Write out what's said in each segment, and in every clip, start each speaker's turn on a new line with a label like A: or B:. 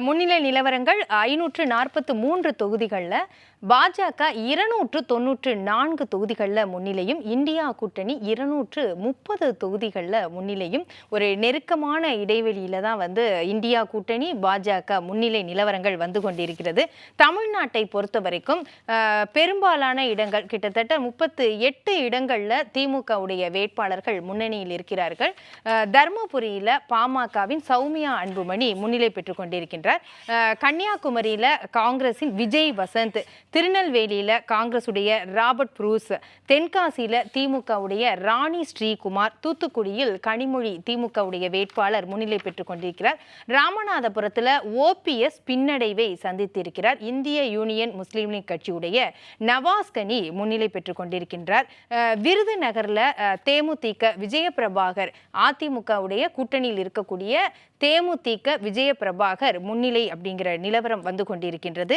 A: முன்னிலை நிலவரங்கள் 543 தொகுதிகளில் பாஜக 294 தொகுதிகளில் முன்னிலையும், இந்தியா கூட்டணி 230 தொகுதிகளில் முன்னிலையும். ஒரு நெருக்கமான இடைவெளியில தான் இந்தியா கூட்டணி பாஜக முன்னிலை நிலவரங்கள் வந்து கொண்டிருக்கிறது. தமிழ்நாட்டை பொறுத்த வரைக்கும் பெரும்பாலான இடங்கள், கிட்டத்தட்ட 38 இடங்கள்ல திமுகவுடைய வேட்பாளர்கள் முன்னணியில் இருக்கிறார்கள். தர்மபுரியில பாமகவின் சௌமியா அன்புமணி முன்னிலை பெற்றுக் கொண்டிருக்கின்றார். கன்னியாகுமரியில காங்கிரசின் விஜய் வசந்த், திருநெல்வேலியில காங்கிரசுடைய ராபர்ட் புரூஸ், தென்காசியில திமுகவுடைய ராணி ஸ்ரீகுமார், தூத்துக்குடியில் கனிமொழி திமுகவுடைய வேட்பாளர் முன்னிலை பெற்றுக் கொண்டிருக்கிறார். ராமநாதபுரத்தில் ஓபிஎஸ் பின்னடைவை சந்தித்திருக்கிறார். இந்திய யூனியன் முஸ்லீம் லீக் கட்சியுடைய நவாஸ் கனி முன்னிலை பெற்றுக் கொண்டிருக்கின்றார். விருதுநகர்ல தேமுதிக விஜயபிரபாகர், அதிமுகவுடைய கூட்டணியில் இருக்கக்கூடிய தேமுதிக விஜயபிரபாகர் முன்னிலை அப்படிங்கிற நிலவரம் வந்து கொண்டிருக்கின்றது.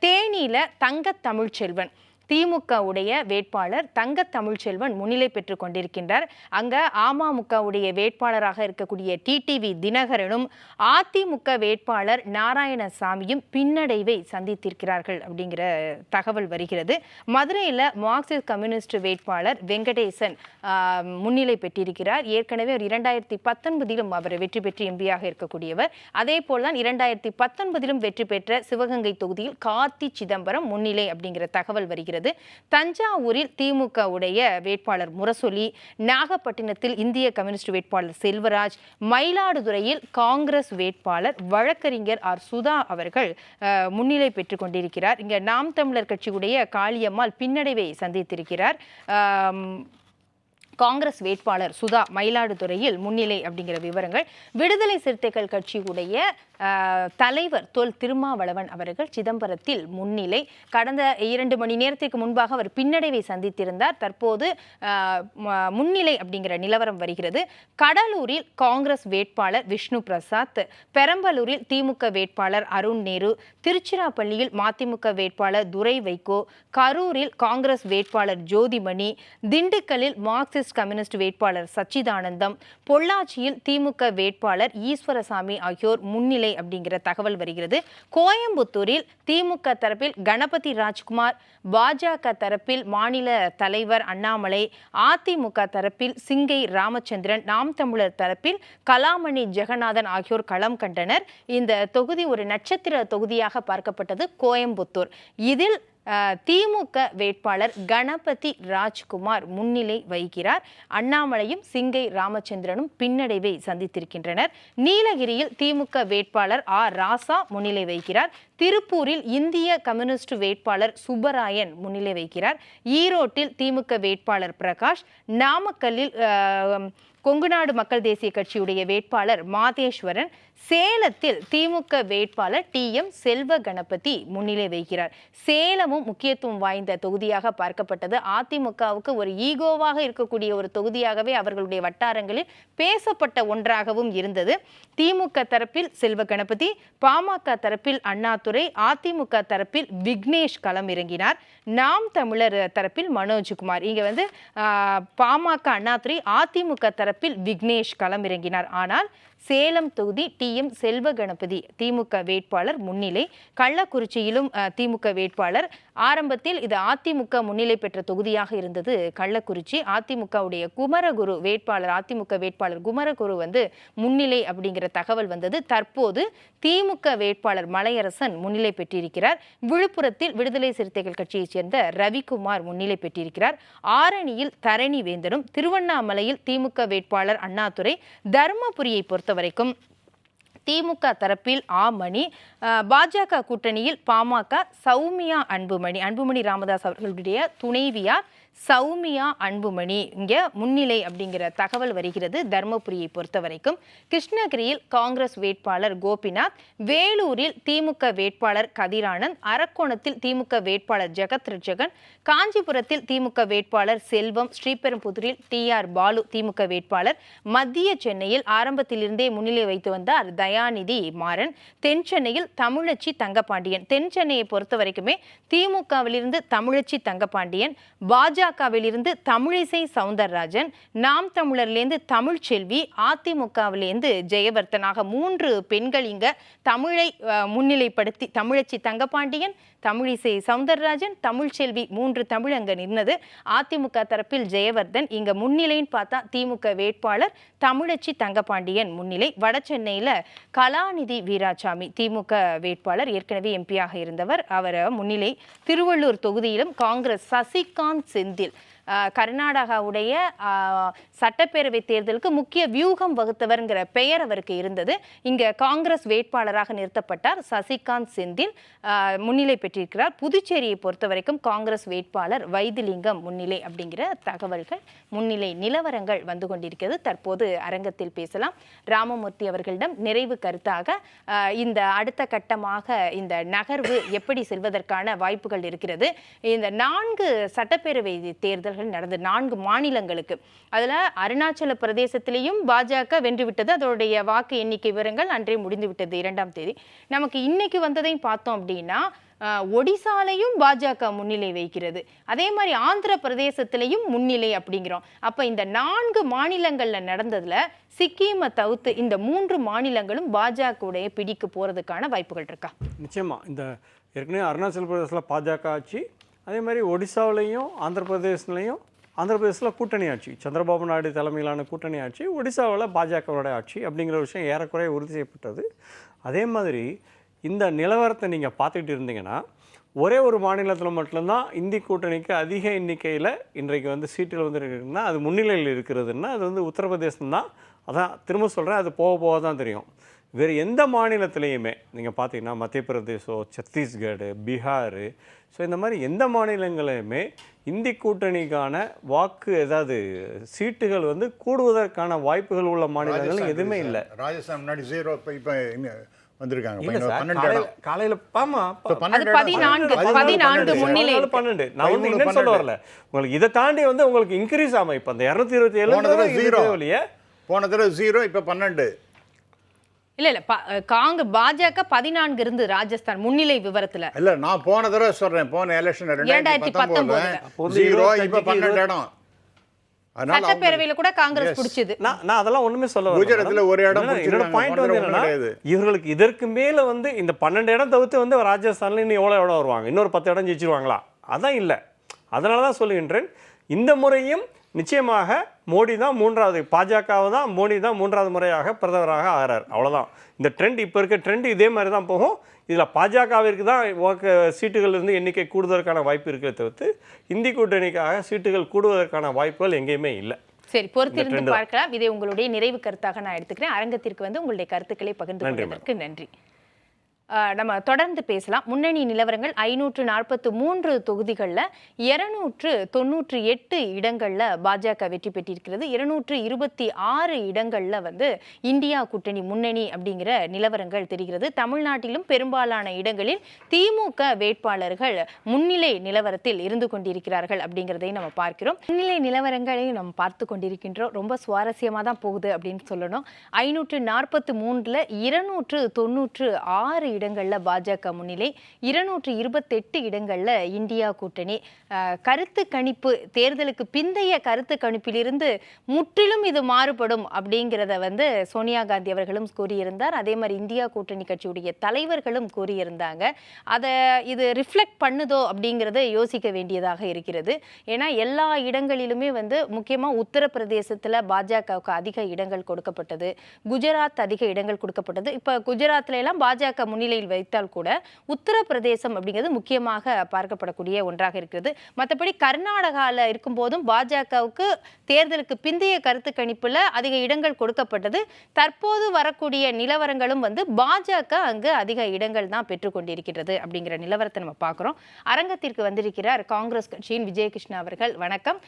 A: தேனியில தங்க தமிழ்ச்செல்வன், திமுகவுடைய வேட்பாளர் தங்க தமிழ்ச்செல்வன் முன்னிலை பெற்றுக் கொண்டிருக்கின்றார். அங்க அமமுகவுடைய வேட்பாளராக இருக்கக்கூடிய டிடிவி தினகரனும் அதிமுக வேட்பாளர் நாராயணசாமியும் பின்னடைவை சந்தித்திருக்கிறார்கள் அப்படிங்கிற தகவல் வருகிறது. மதுரையில் மார்க்சிஸ்ட் கம்யூனிஸ்ட் வேட்பாளர் வெங்கடேசன் முன்னிலை பெற்றிருக்கிறார். ஏற்கனவே 2019 அவர் வெற்றி பெற்று எம்பியாக இருக்கக்கூடியவர். அதே போல்தான் 2019 வெற்றி பெற்ற சிவகங்கை தொகுதியில் கார்த்தி சிதம்பரம் முன்னிலை அப்படிங்கிற தகவல் வருகிறது. தஞ்சாவூரில் திமுகவுடைய வேட்பாளர் முரசொலி, நாகப்பட்டினத்தில் இந்திய கம்யூனிஸ்ட் வேட்பாளர் செல்வராஜ், மயிலாடுதுறையில் காங்கிரஸ் வேட்பாளர் வழக்கறிஞர் ஆர் சுதா அவர்கள் முன்னிலை பெற்றுக் கொண்டிருக்கிறார். இங்க நாம் தமிழர் கட்சியுடைய காளியம்மாள் பின்னடைவை சந்தித்திருக்கிறார். காங்கிரஸ் வேட்பாளர் சுதா மயிலாடுதுறையில் முன்னிலை அப்படிங்கிற விவரங்கள். விடுதலை சிறுத்தைகள் கட்சியுடைய தலைவர் தொல் திருமாவளவன் அவர்கள் சிதம்பரத்தில் முன்னிலை. கடந்த 2 மணி நேரத்திற்கு முன்பாக அவர் பின்னடைவை சந்தித்திருந்தார். தற்போது முன்னிலை அப்படிங்கிற நிலவரம் வருகிறது. கடலூரில் காங்கிரஸ் வேட்பாளர் விஷ்ணு பிரசாத், பெரம்பலூரில் திமுக வேட்பாளர் அருண் நேரு, திருச்சிராப்பள்ளியில் மதிமுக வேட்பாளர் துரை வைகோ, கரூரில் காங்கிரஸ் வேட்பாளர் ஜோதிமணி, திண்டுக்கல்லில் மார்க்சிஸ்ட் கம்யூனிஸ்ட் வேட்பாளர் சச்சிதானந்தம், பொள்ளாச்சியில் திமுக வேட்பாளர் ஈஸ்வரசாமி ஆகியோர் முன்னிலை அப்படிங்கிற தகவல் வருகிறது. கோயம்புத்தூரில் திமுக தரப்பில் கணபதி ராஜ்குமார், பாஜக தரப்பில் மாநில தலைவர் அண்ணாமலை, அதிமுக தரப்பில் சிங்கை ராமச்சந்திரன், நாம் தமிழர் தரப்பில் கலாமணி ஜெகநாதன் ஆகியோர் களம் கண்டனர். இந்த தொகுதி ஒரு நட்சத்திர தொகுதியாக பார்க்கப்பட்டது கோயம்புத்தூர். இதில் திமுக வேட்பாளர் கணபதி ராஜ்குமார் முன்னிலை வகிக்கிறார். அண்ணாமலையும் சிங்கை ராமச்சந்திரனும் பின்னடைவை சந்தித்திருக்கின்றனர். நீலகிரியில் திமுக வேட்பாளர் ஆர் ராசா முன்னிலை வகிக்கிறார். திருப்பூரில் இந்திய கம்யூனிஸ்ட் வேட்பாளர் சுப்பராயன் முன்னிலை வகிக்கிறார். ஈரோட்டில் திமுக வேட்பாளர் பிரகாஷ், நாமக்கல்லில் கொங்குநாடு மக்கள் தேசிய கட்சியுடைய வேட்பாளர் மாதேஸ்வரன், சேலத்தில் திமுக வேட்பாளர் TM செல்வ கணபதி முன்னிலை வைக்கிறார். சேலமும் முக்கியத்துவம் வாய்ந்த தொகுதியாக பார்க்கப்பட்டது. அதிமுகவுக்கு ஒரு ஈகோவாக இருக்கக்கூடிய ஒரு தொகுதியாகவே அவர்களுடைய வட்டாரங்களில் பேசப்பட்ட ஒன்றாகவும் இருந்தது. திமுக தரப்பில் செல்வ கணபதி, பாமக தரப்பில் அண்ணாதுரை, அதிமுக தரப்பில் விக்னேஷ் களம் இறங்கினார். நாம் தமிழர் தரப்பில் மனோஜ்குமார், இங்க பாமக அண்ணாதுரை, அதிமுக தரப்பில் விக்னேஷ் களம் இறங்கினார். ஆனால் சேலம் தொகுதி TM செல்வ கணபதி திமுக வேட்பாளர் முன்னிலை. கள்ளக்குறிச்சியிலும் திமுக வேட்பாளர், ஆரம்பத்தில் இது அதிமுக முன்னிலை பெற்ற தொகுதியாக இருந்தது கள்ளக்குறிச்சி. அதிமுகவுடைய குமரகுரு வேட்பாளர், அதிமுக வேட்பாளர் குமரகுரு முன்னிலை அப்படிங்கிற தகவல் வந்தது. தற்போது திமுக வேட்பாளர் மலையரசன் முன்னிலை பெற்றிருக்கிறார். விழுப்புரத்தில் விடுதலை சிறுத்தைகள் கட்சியைச் சேர்ந்த ரவிக்குமார் முன்னிலை பெற்றிருக்கிறார். ஆரணியில் தரணி வேந்தனும், திருவண்ணாமலையில் திமுக வேட்பாளர் அண்ணாதுரை, தர்மபுரியை பொறுத்தவரைக்கும் திமுக தரப்பில் மணி, பாஜக கூட்டணியில் பாமக சௌமியா அன்புமணி ராமதாஸ் அவர்களுடைய துணைவியார் சௌமியா அன்புமணி இங்க முன்னிலை அப்படிங்கிற தகவல் வருகிறது. தர்மபுரியை பொறுத்தவரைக்கும் கிருஷ்ணகிரியில் காங்கிரஸ் வேட்பாளர் கோபிநாத், வேலூரில் திமுக வேட்பாளர் கதிரானந்த், அரக்கோணத்தில் திமுக வேட்பாளர் ஜெகத் ரட்சகன், காஞ்சிபுரத்தில் திமுக வேட்பாளர் செல்வம், ஸ்ரீபெரும்புதூரில் TR பாலு திமுக வேட்பாளர், மத்திய சென்னையில் ஆரம்பத்திலிருந்தே முன்னிலை வைத்து வந்தார் தயாநிதி மாறன், தென் சென்னையில் தமிழச்சி தங்கப்பாண்டியன். தென் சென்னையை பொறுத்த வரைக்குமே திமுகவிலிருந்து தமிழச்சி தங்கப்பாண்டியன், பாஜக பாஜகவிலிருந்து தமிழிசை சவுந்தரராஜன், நாம் தமிழர்லேருந்து தமிழ்ச்செல்வி, அதிமுகவிலேருந்து ஜெயவர்தனாக 3 பெண்கள் இங்க தமிழை முன்னிலைப்படுத்தி தமிழச்சி தங்கபாண்டியன், தமிழிசை சவுந்தரராஜன், தமிழ்ச்செல்வி 3 தமிழ் அங்க நின்னது. அதிமுக தரப்பில் ஜெயவர்தன். இங்க முன்னிலைன்னு பார்த்தா திமுக வேட்பாளர் தமிழச்சி தங்கபாண்டியன் முன்னிலை. வடசென்னையில கலாநிதி வீராசாமி திமுக வேட்பாளர், ஏற்கனவே எம்பியாக இருந்தவர், அவர் முன்னிலை. திருவள்ளூர் தொகுதியிலும் காங்கிரஸ் சசிகாந்த் செந்தில், கர்நாடகாவுடைய சட்டப்பேரவை தேர்தலுக்கு முக்கிய வியூகம் வகுத்தவர்ங்கிற பெயர் அவருக்கு இருந்தது. இங்க காங்கிரஸ் வேட்பாளராக நிறுத்தப்பட்டார் சசிகாந்த் செந்தில், முன்னிலை பெற்றிருக்கிறார். புதுச்சேரியை பொறுத்த வரைக்கும் காங்கிரஸ் வேட்பாளர் வைத்திலிங்கம் முன்னிலை அப்படிங்கிற தகவல்கள், முன்னிலை நிலவரங்கள் வந்து கொண்டிருக்கிறது. தற்போது அரங்கத்தில் பேசலாம். ராமமூர்த்தி அவர்களிடம் நிறைவு கருத்தாக இந்த அடுத்த கட்டமாக இந்த நகர்வு எப்படி செல்வதற்கான வாய்ப்புகள் இருக்கிறது? இந்த 4 சட்டப்பேரவை தேர்தல்கள் நடந்து 4 மாநிலங்களுக்கு, அதுல அருணாச்சல பிரதேசத்திலையும் பாஜக வென்றுவிட்டது. அதோடைய வாக்கு எண்ணிக்கை விவரங்கள் அன்றே முடிந்துவிட்டது 2ஆம் தேதி. நமக்கு இன்னைக்கு வந்ததையும் பார்த்தோம் அப்படின்னா ஒடிசாலையும் பாஜக முன்னிலை வைக்கிறது, அதே மாதிரி ஆந்திர பிரதேசத்திலையும் முன்னிலை அப்படிங்கிறோம். அப்ப இந்த 4 மாநிலங்கள்ல நடந்ததுல சிக்கிமை தவிர்த்து இந்த 3 மாநிலங்களும் பாஜகவுடைய பிடிக்கு போறதுக்கான வாய்ப்புகள் இருக்கா?
B: நிச்சயமா. இந்த ஏற்கனவே அருணாச்சல பிரதேசத்தில் பாஜக ஆட்சி, அதே மாதிரி ஒடிசாவிலையும் ஆந்திர பிரதேசத்தில் கூட்டணி ஆட்சி, சந்திரபாபு நாயுடு தலைமையிலான கூட்டணி ஆட்சி, ஒடிசாவில் பாஜகவோட ஆட்சி அப்படிங்கிற விஷயம் ஏறக்குறைய உறுதி செய்யப்பட்டது. அதே மாதிரி இந்த நிலவரத்தை நீங்கள் பார்த்துக்கிட்டு இருந்தீங்கன்னா, ஒரே ஒரு மாநிலத்தில் மட்டும்தான் இந்தி கூட்டணிக்கு அதிக எண்ணிக்கையில் இன்றைக்கு வந்து சீட்டில் வந்து இருக்குன்னா அது முன்னிலையில் இருக்கிறதுன்னா அது வந்து உத்தரப்பிரதேசம் தான். அதான் திரும்ப சொல்கிறேன், அது போக போக தான் தெரியும். வேறு எந்த மாநிலத்திலையுமே நீங்கள் பார்த்தீங்கன்னா மத்திய பிரதேசம், சத்தீஸ்கர், பீகார், ஸோ இந்த மாதிரி எந்த மாநிலங்களையுமே இந்தி கூட்டணிக்கான வாக்கு ஏதாவது சீட்டுகள் வந்து கூடுவதற்கான வாய்ப்புகள் உள்ள மாநிலங்கள் எதுவுமே இல்லை.
C: ராஜஸ்தான் முன்னாடி 0, இப்போ வந்திருக்காங்க
B: காலையில். ஆமா,
A: 14 முன்னிலை
B: 12. நான் வந்து என்ன சொல்ல வரல, உங்களுக்கு இதை தாண்டி வந்து உங்களுக்கு இன்க்ரீஸ் ஆகும். இப்போ அந்த 227
C: போன தடவை 0, இப்போ 12.
A: இல்ல பாஜக 14 இருந்து ராஜஸ்தான் முன்னிலை விவரத்துல
C: இல்ல, நான் போன தடவை சொல்றேன், போன எலெக்ஷன் 2019 0, இப்போ 12 இடம்.
A: சட்டப்பேரவையில கூட காங்கிரஸ் பிடிச்சது.
B: நான் அதெல்லாம் ஒண்ணுமே சொல்ல வரல.
C: குஜராத்ல ஒரு இடம்.
B: என்னோட பாயிண்ட் வந்து என்னன்னா, இவர்களுக்கு இதற்கு மேல வந்து இந்த 12 இடம் தவிர்த்து வந்து ராஜஸ்தான்ல இன்னும் எவ்வளவு இடம் வருவாங்க, இன்னொரு 10 இடம் ஜெயிச்சிருவாங்களா? அதான் இல்லை. அதனால தான் சொல்லுகின்றேன், இந்த முறையும் நிச்சயமாக மோடி தான் 3வது, பாஜகவை தான் மோடி தான் 3வது முறையாக பிரதமராக ஆகிறார். அவ்வளோதான். இந்த ட்ரெண்ட், இப்போ இருக்க ட்ரெண்ட் இதே மாதிரி தான் போகும். இதில் பாஜகவிற்கு தான் சீட்டுகள் இருந்து எண்ணிக்கை கூடுவதற்கான வாய்ப்பு இருக்கிறத தவிர்த்து இந்தி கூட்டணிக்காக சீட்டுகள் கூடுவதற்கான வாய்ப்புகள் எங்கேயுமே இல்லை.
A: சரி, பொறுத்திருந்து பார்க்கலாம். இதை உங்களுடைய நிறைவு கருத்தாக நான் எடுத்துக்கிறேன். அரங்கத்திற்கு வந்து உங்களுடைய கருத்துக்களை பகிர்ந்து கொண்டதற்கு நன்றி. நம்ம தொடர்ந்து பேசலாம். முன்னணி நிலவரங்கள் 543 தொகுதிகளில் 298 இடங்களில் பாஜக வெற்றி பெற்றிருக்கிறது. 226 இடங்களில் வந்து இந்தியா கூட்டணி முன்னணி அப்படிங்கிற நிலவரங்கள் தெரிகிறது. தமிழ்நாட்டிலும் பெரும்பாலான இடங்களில் திமுக வேட்பாளர்கள் முன்னிலை நிலவரத்தில் இருந்து கொண்டிருக்கிறார்கள் அப்படிங்கிறதை நம்ம பார்க்கிறோம். முன்னிலை நிலவரங்களை நம்ம பார்த்து கொண்டிருக்கின்றோம். ரொம்ப சுவாரஸ்யமாக தான் போகுது அப்படின்னு சொல்லணும். 543ல் 296 இடங்களில் பாஜக முன்னிலை, 228 இடங்களில் இந்தியா கூட்டணி. கருத்து கணிப்பு, தேர்தலுக்கு பிந்தைய கருத்து கணிப்பிலிருந்து முற்றிலும் இது மாறுபடும் அப்படிங்கிறத வந்து சோனியா காந்தி அவர்களும் கூறியிருந்தார். அதே மாதிரி இந்தியா கூட்டணி கட்சியுடைய தலைவர்களும் கூறியிருந்தாங்க. அதை இது ரிஃப்ளெக்ட் பண்ணுதோ அப்படிங்கிறத யோசிக்க வேண்டியதாக இருக்கிறது. ஏன்னா எல்லா இடங்களிலுமே வந்து முக்கியமாக உத்தரப்பிரதேசத்தில் பாஜகவுக்கு அதிக இடங்கள் கொடுக்கப்பட்டது, குஜராத் அதிக இடங்கள் கொடுக்கப்பட்டது. இப்போ குஜராத்ல எல்லாம் பாஜக முன்னிலையில் வைத்தால் கூட உத்தரப்பிரதேசம் அப்படிங்கிறது முக்கியமாக பார்க்கப்படக்கூடிய ஒன்றாக இருக்கிறது. மற்றபடி கர்நாடகாவில் இருக்கும்போதும் பாஜகவுக்கு தேர்தலுக்கு பிந்தைய கருத்து கணிப்புல அதிக இடங்கள் கொடுக்கப்பட்டது. தற்போது வரக்கூடிய நிலவரங்களும் வந்து பாஜக அங்கு அதிக இடங்கள் தான் பெற்றுக்கொண்டிருக்கிறது அப்படிங்கிற நிலவரத்தை நம்ம பார்க்கிறோம். அரங்கத்திற்கு வந்திருக்கிறார் காங்கிரஸ் கட்சியின் விஜயகிருஷ்ணா அவர்கள். வணக்கம்.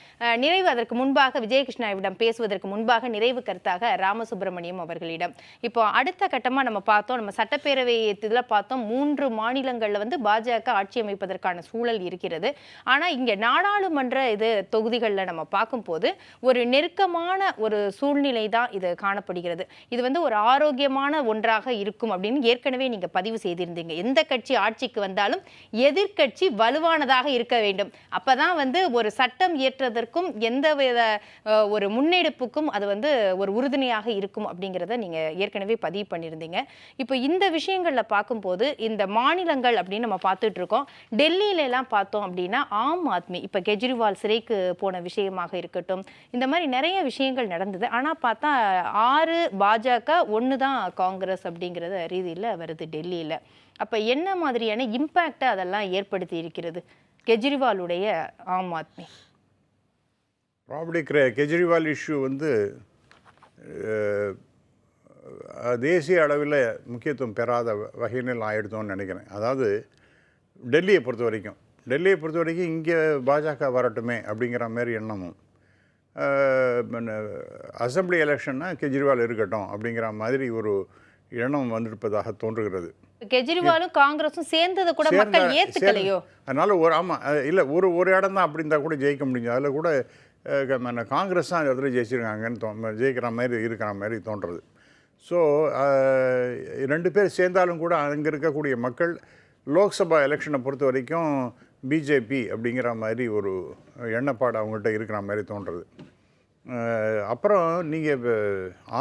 A: நிறைவு அதற்கு முன்பாக விஜயகிருஷ்ணாவிடம் பேசுவதற்கு முன்பாக நிறைவு கருத்தாக ராமசுப்ரமணியம் அவர்களிடம், இப்போ அடுத்த கட்டமா நம்ம பார்த்தோம், நம்ம சட்டப்பேரவை இதில் பார்த்தோம் 3 மாநிலங்களில் வந்து பாஜக ஆட்சி அமைப்பதற்கான சூழல் இருக்கிறது. ஆனால் இங்கே நாடாளுமன்ற தொகுதிகளில் நம்ம பார்க்கும்போது ஒரு நெருக்கமான ஒரு சூழ்நிலை தான் இது காணப்படுகிறது. இது வந்து ஒரு ஆரோக்கியமான ஒன்றாக இருக்கும் அப்படின்னு ஏற்கனவே நீங்கள் பதிவு செய்திருந்தீங்க. எந்த கட்சி ஆட்சிக்கு வந்தாலும் எதிர்க்கட்சி வலுவானதாக இருக்க வேண்டும். அப்பதான் வந்து ஒரு சட்டம் இயற்றுவதற்கும் எந்தவித ஒரு முன்னெடுப்புக்கும் அது வந்து ஒரு உறுதுணையாக இருக்கும் அப்படிங்கிறத நீங்க ஏற்கனவே பதிவு பண்ணியிருந்தீங்க. இப்போ இந்த விஷயங்கள்ல பார்க்கும்போது இந்த மாநிலங்கள் அப்படின்னு நம்ம பார்த்துட்டு இருக்கோம். டெல்லியில எல்லாம் பார்த்தோம் அப்படின்னா ஆம் ஆத்மி இப்போ கெஜ்ரிவால் சிறைக்கு போன விஷயமாக இருக்கட்டும், இந்த மாதிரி நிறைய விஷயங்கள் நடந்தது. ஆனால் பார்த்தா 6 பாஜக 1 தான் காங்கிரஸ் அப்படிங்கிறத ரீதியில் வருது டெல்லியில். அப்போ என்ன மாதிரியான இம்பேக்டை அதெல்லாம் ஏற்படுத்தி இருக்கிறது கெஜ்ரிவாலுடைய ஆம் ஆத்மி?
C: ப்ராபர்ட்டி கெஜ்ரிவால் இஷ்யூ வந்து தேசிய அளவில் முக்கியத்துவம் பெறாத வகையில் ஆயிடுத்தோன்னு நினைக்கிறேன். அதாவது டெல்லியை பொறுத்த வரைக்கும் இங்கே பாஜக வரட்டுமே அப்படிங்கிற மாதிரி எண்ணமும், அசம்பிளி எலெக்ஷன்னா கெஜ்ரிவால் இருக்கட்டும் அப்படிங்கிற மாதிரி ஒரு எண்ணம் வந்திருப்பதாக தோன்றுகிறது.
A: கெஜ்ரிவாலும் காங்கிரஸும் சேர்ந்ததை கூட மக்கள் ஏத்துக்கலையோ?
C: அதனால இல்லை ஒரு இடம் தான் அப்படி இருந்தால் கூட ஜெயிக்க முடிஞ்சு. அதில் கூட காங்கிரஸ் தான் இடத்துல ஜெயிச்சிருக்காங்கன்னு ஜெயிக்கிற மாதிரி இருக்கிற மாதிரி தோன்றுறது. ஸோ 2 பேர் சேர்ந்தாலும் கூட அங்கே இருக்கக்கூடிய மக்கள் லோக்சபா எலெக்ஷனை பொறுத்த வரைக்கும் பிஜேபி அப்படிங்கிற மாதிரி ஒரு எண்ணப்பாடு அவங்கள்ட்ட இருக்கிற மாதிரி தோன்றுறது. அப்புறம் நீங்கள்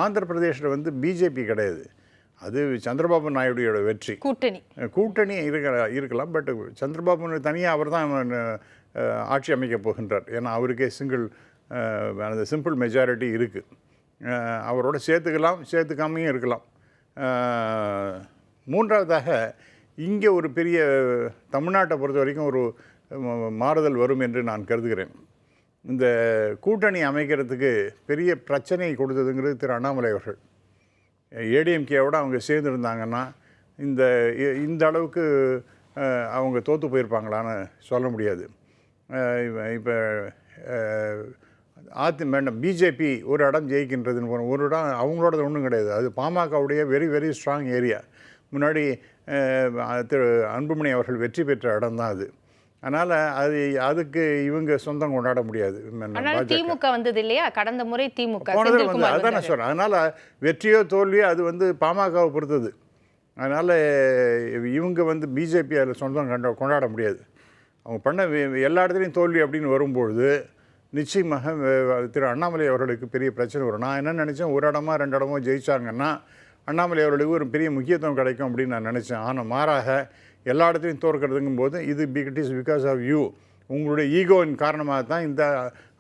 C: ஆந்திர பிரதேஷில் வந்து பிஜேபி கிடையாது, அது சந்திரபாபு நாயுடுவோட வெற்றி. கூட்டணி இருக்கலாம். பட் சந்திரபாபு தனியாக அவர் தான் ஆட்சி அமைக்கப் போகின்றார். ஏன்னா அவருக்கே அந்த சிம்பிள் மெஜாரிட்டி இருக்குது. அவரோட சேர்த்துக்காமையும் இருக்கலாம். மூன்றாவதாக இங்கே ஒரு பெரிய தமிழ்நாட்டை பொறுத்த வரைக்கும் ஒரு மாறுதல் வரும் என்று நான் கருதுகிறேன். இந்த கூட்டணி அமைக்கிறதுக்கு பெரிய பிரச்சனையை கொடுத்ததுங்கிறது திரு அண்ணாமலை அவர்கள். ஏடிஎம்கேவோட அவங்க சேர்ந்துருந்தாங்கன்னா இந்த அளவுக்கு அவங்க தோற்று போயிருப்பாங்களான்னு சொல்ல முடியாது. இப்போ பிஜேபி ஒரு இடம் ஜெயிக்கின்றதுன்னு ஒரு இடம் அவங்களோடது ஒன்றும் கிடையாது. அது பாமகவுடைய வெரி வெரி ஸ்ட்ராங் ஏரியா. முன்னாடி திரு அன்புமணி அவர்கள் வெற்றி பெற்ற இடம் தான் அது. அதனால் அதுக்கு இவங்க சொந்தம் கொண்டாட முடியாது.
A: திமுக வந்தது இல்லையா, கடந்த முறை திமுக
C: போனது வந்து அதான் நான் சொல்கிறேன். அதனால் வெற்றியோ தோல்வியோ அது வந்து பாமகவை பொறுத்தது. அதனால் இவங்க வந்து பிஜேபி அதில் சொந்தம் கொண்டாட முடியாது. அவங்க பண்ண எல்லா இடத்துலையும் தோல்வி அப்படின்னு வரும்பொழுது நிச்சயமாக திரு அண்ணாமலை அவர்களுக்கு பெரிய பிரச்சனை வரும். நான் என்ன நினச்சேன், ஒரு இடமா 2 இடமோ ஜெயிச்சாங்கன்னா அண்ணாமலை அவர்களுக்கு ஒரு பெரிய முக்கியத்துவம் கிடைக்கும் அப்படின்னு நான் நினச்சேன். ஆனால் மாறாக எல்லா இடத்துலையும் தோற்கிறதுங்கும் போது it is because of you, உங்களுடைய ஈகோவின் காரணமாக தான் இந்த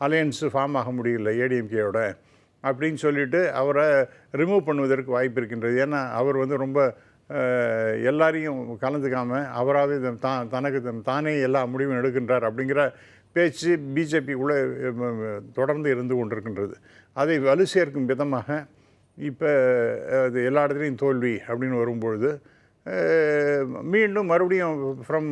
C: அலையன்ஸு ஃபார்ம் ஆக முடியல ஏடிஎம்கேயோட அப்படின்னு சொல்லிட்டு அவரை ரிமூவ் பண்ணுவதற்கு வாய்ப்பு இருக்கின்றது. ஏன்னா அவர் வந்து ரொம்ப எல்லாரையும் கலந்துக்காமல் அவராகவே தனக்கு தானே எல்லா முடிவும் எடுக்கின்றார் அப்படிங்கிற பேச்சு பிஜேபிக்குள்ளே தொடர்ந்து இருந்து கொண்டிருக்கின்றது. அதை வலு சேர்க்கும் விதமாக இப்போ அது எல்லா இடத்துலையும் தோல்வி அப்படின்னு வரும்பொழுது மீண்டும் மறுபடியும் ஃப்ரம்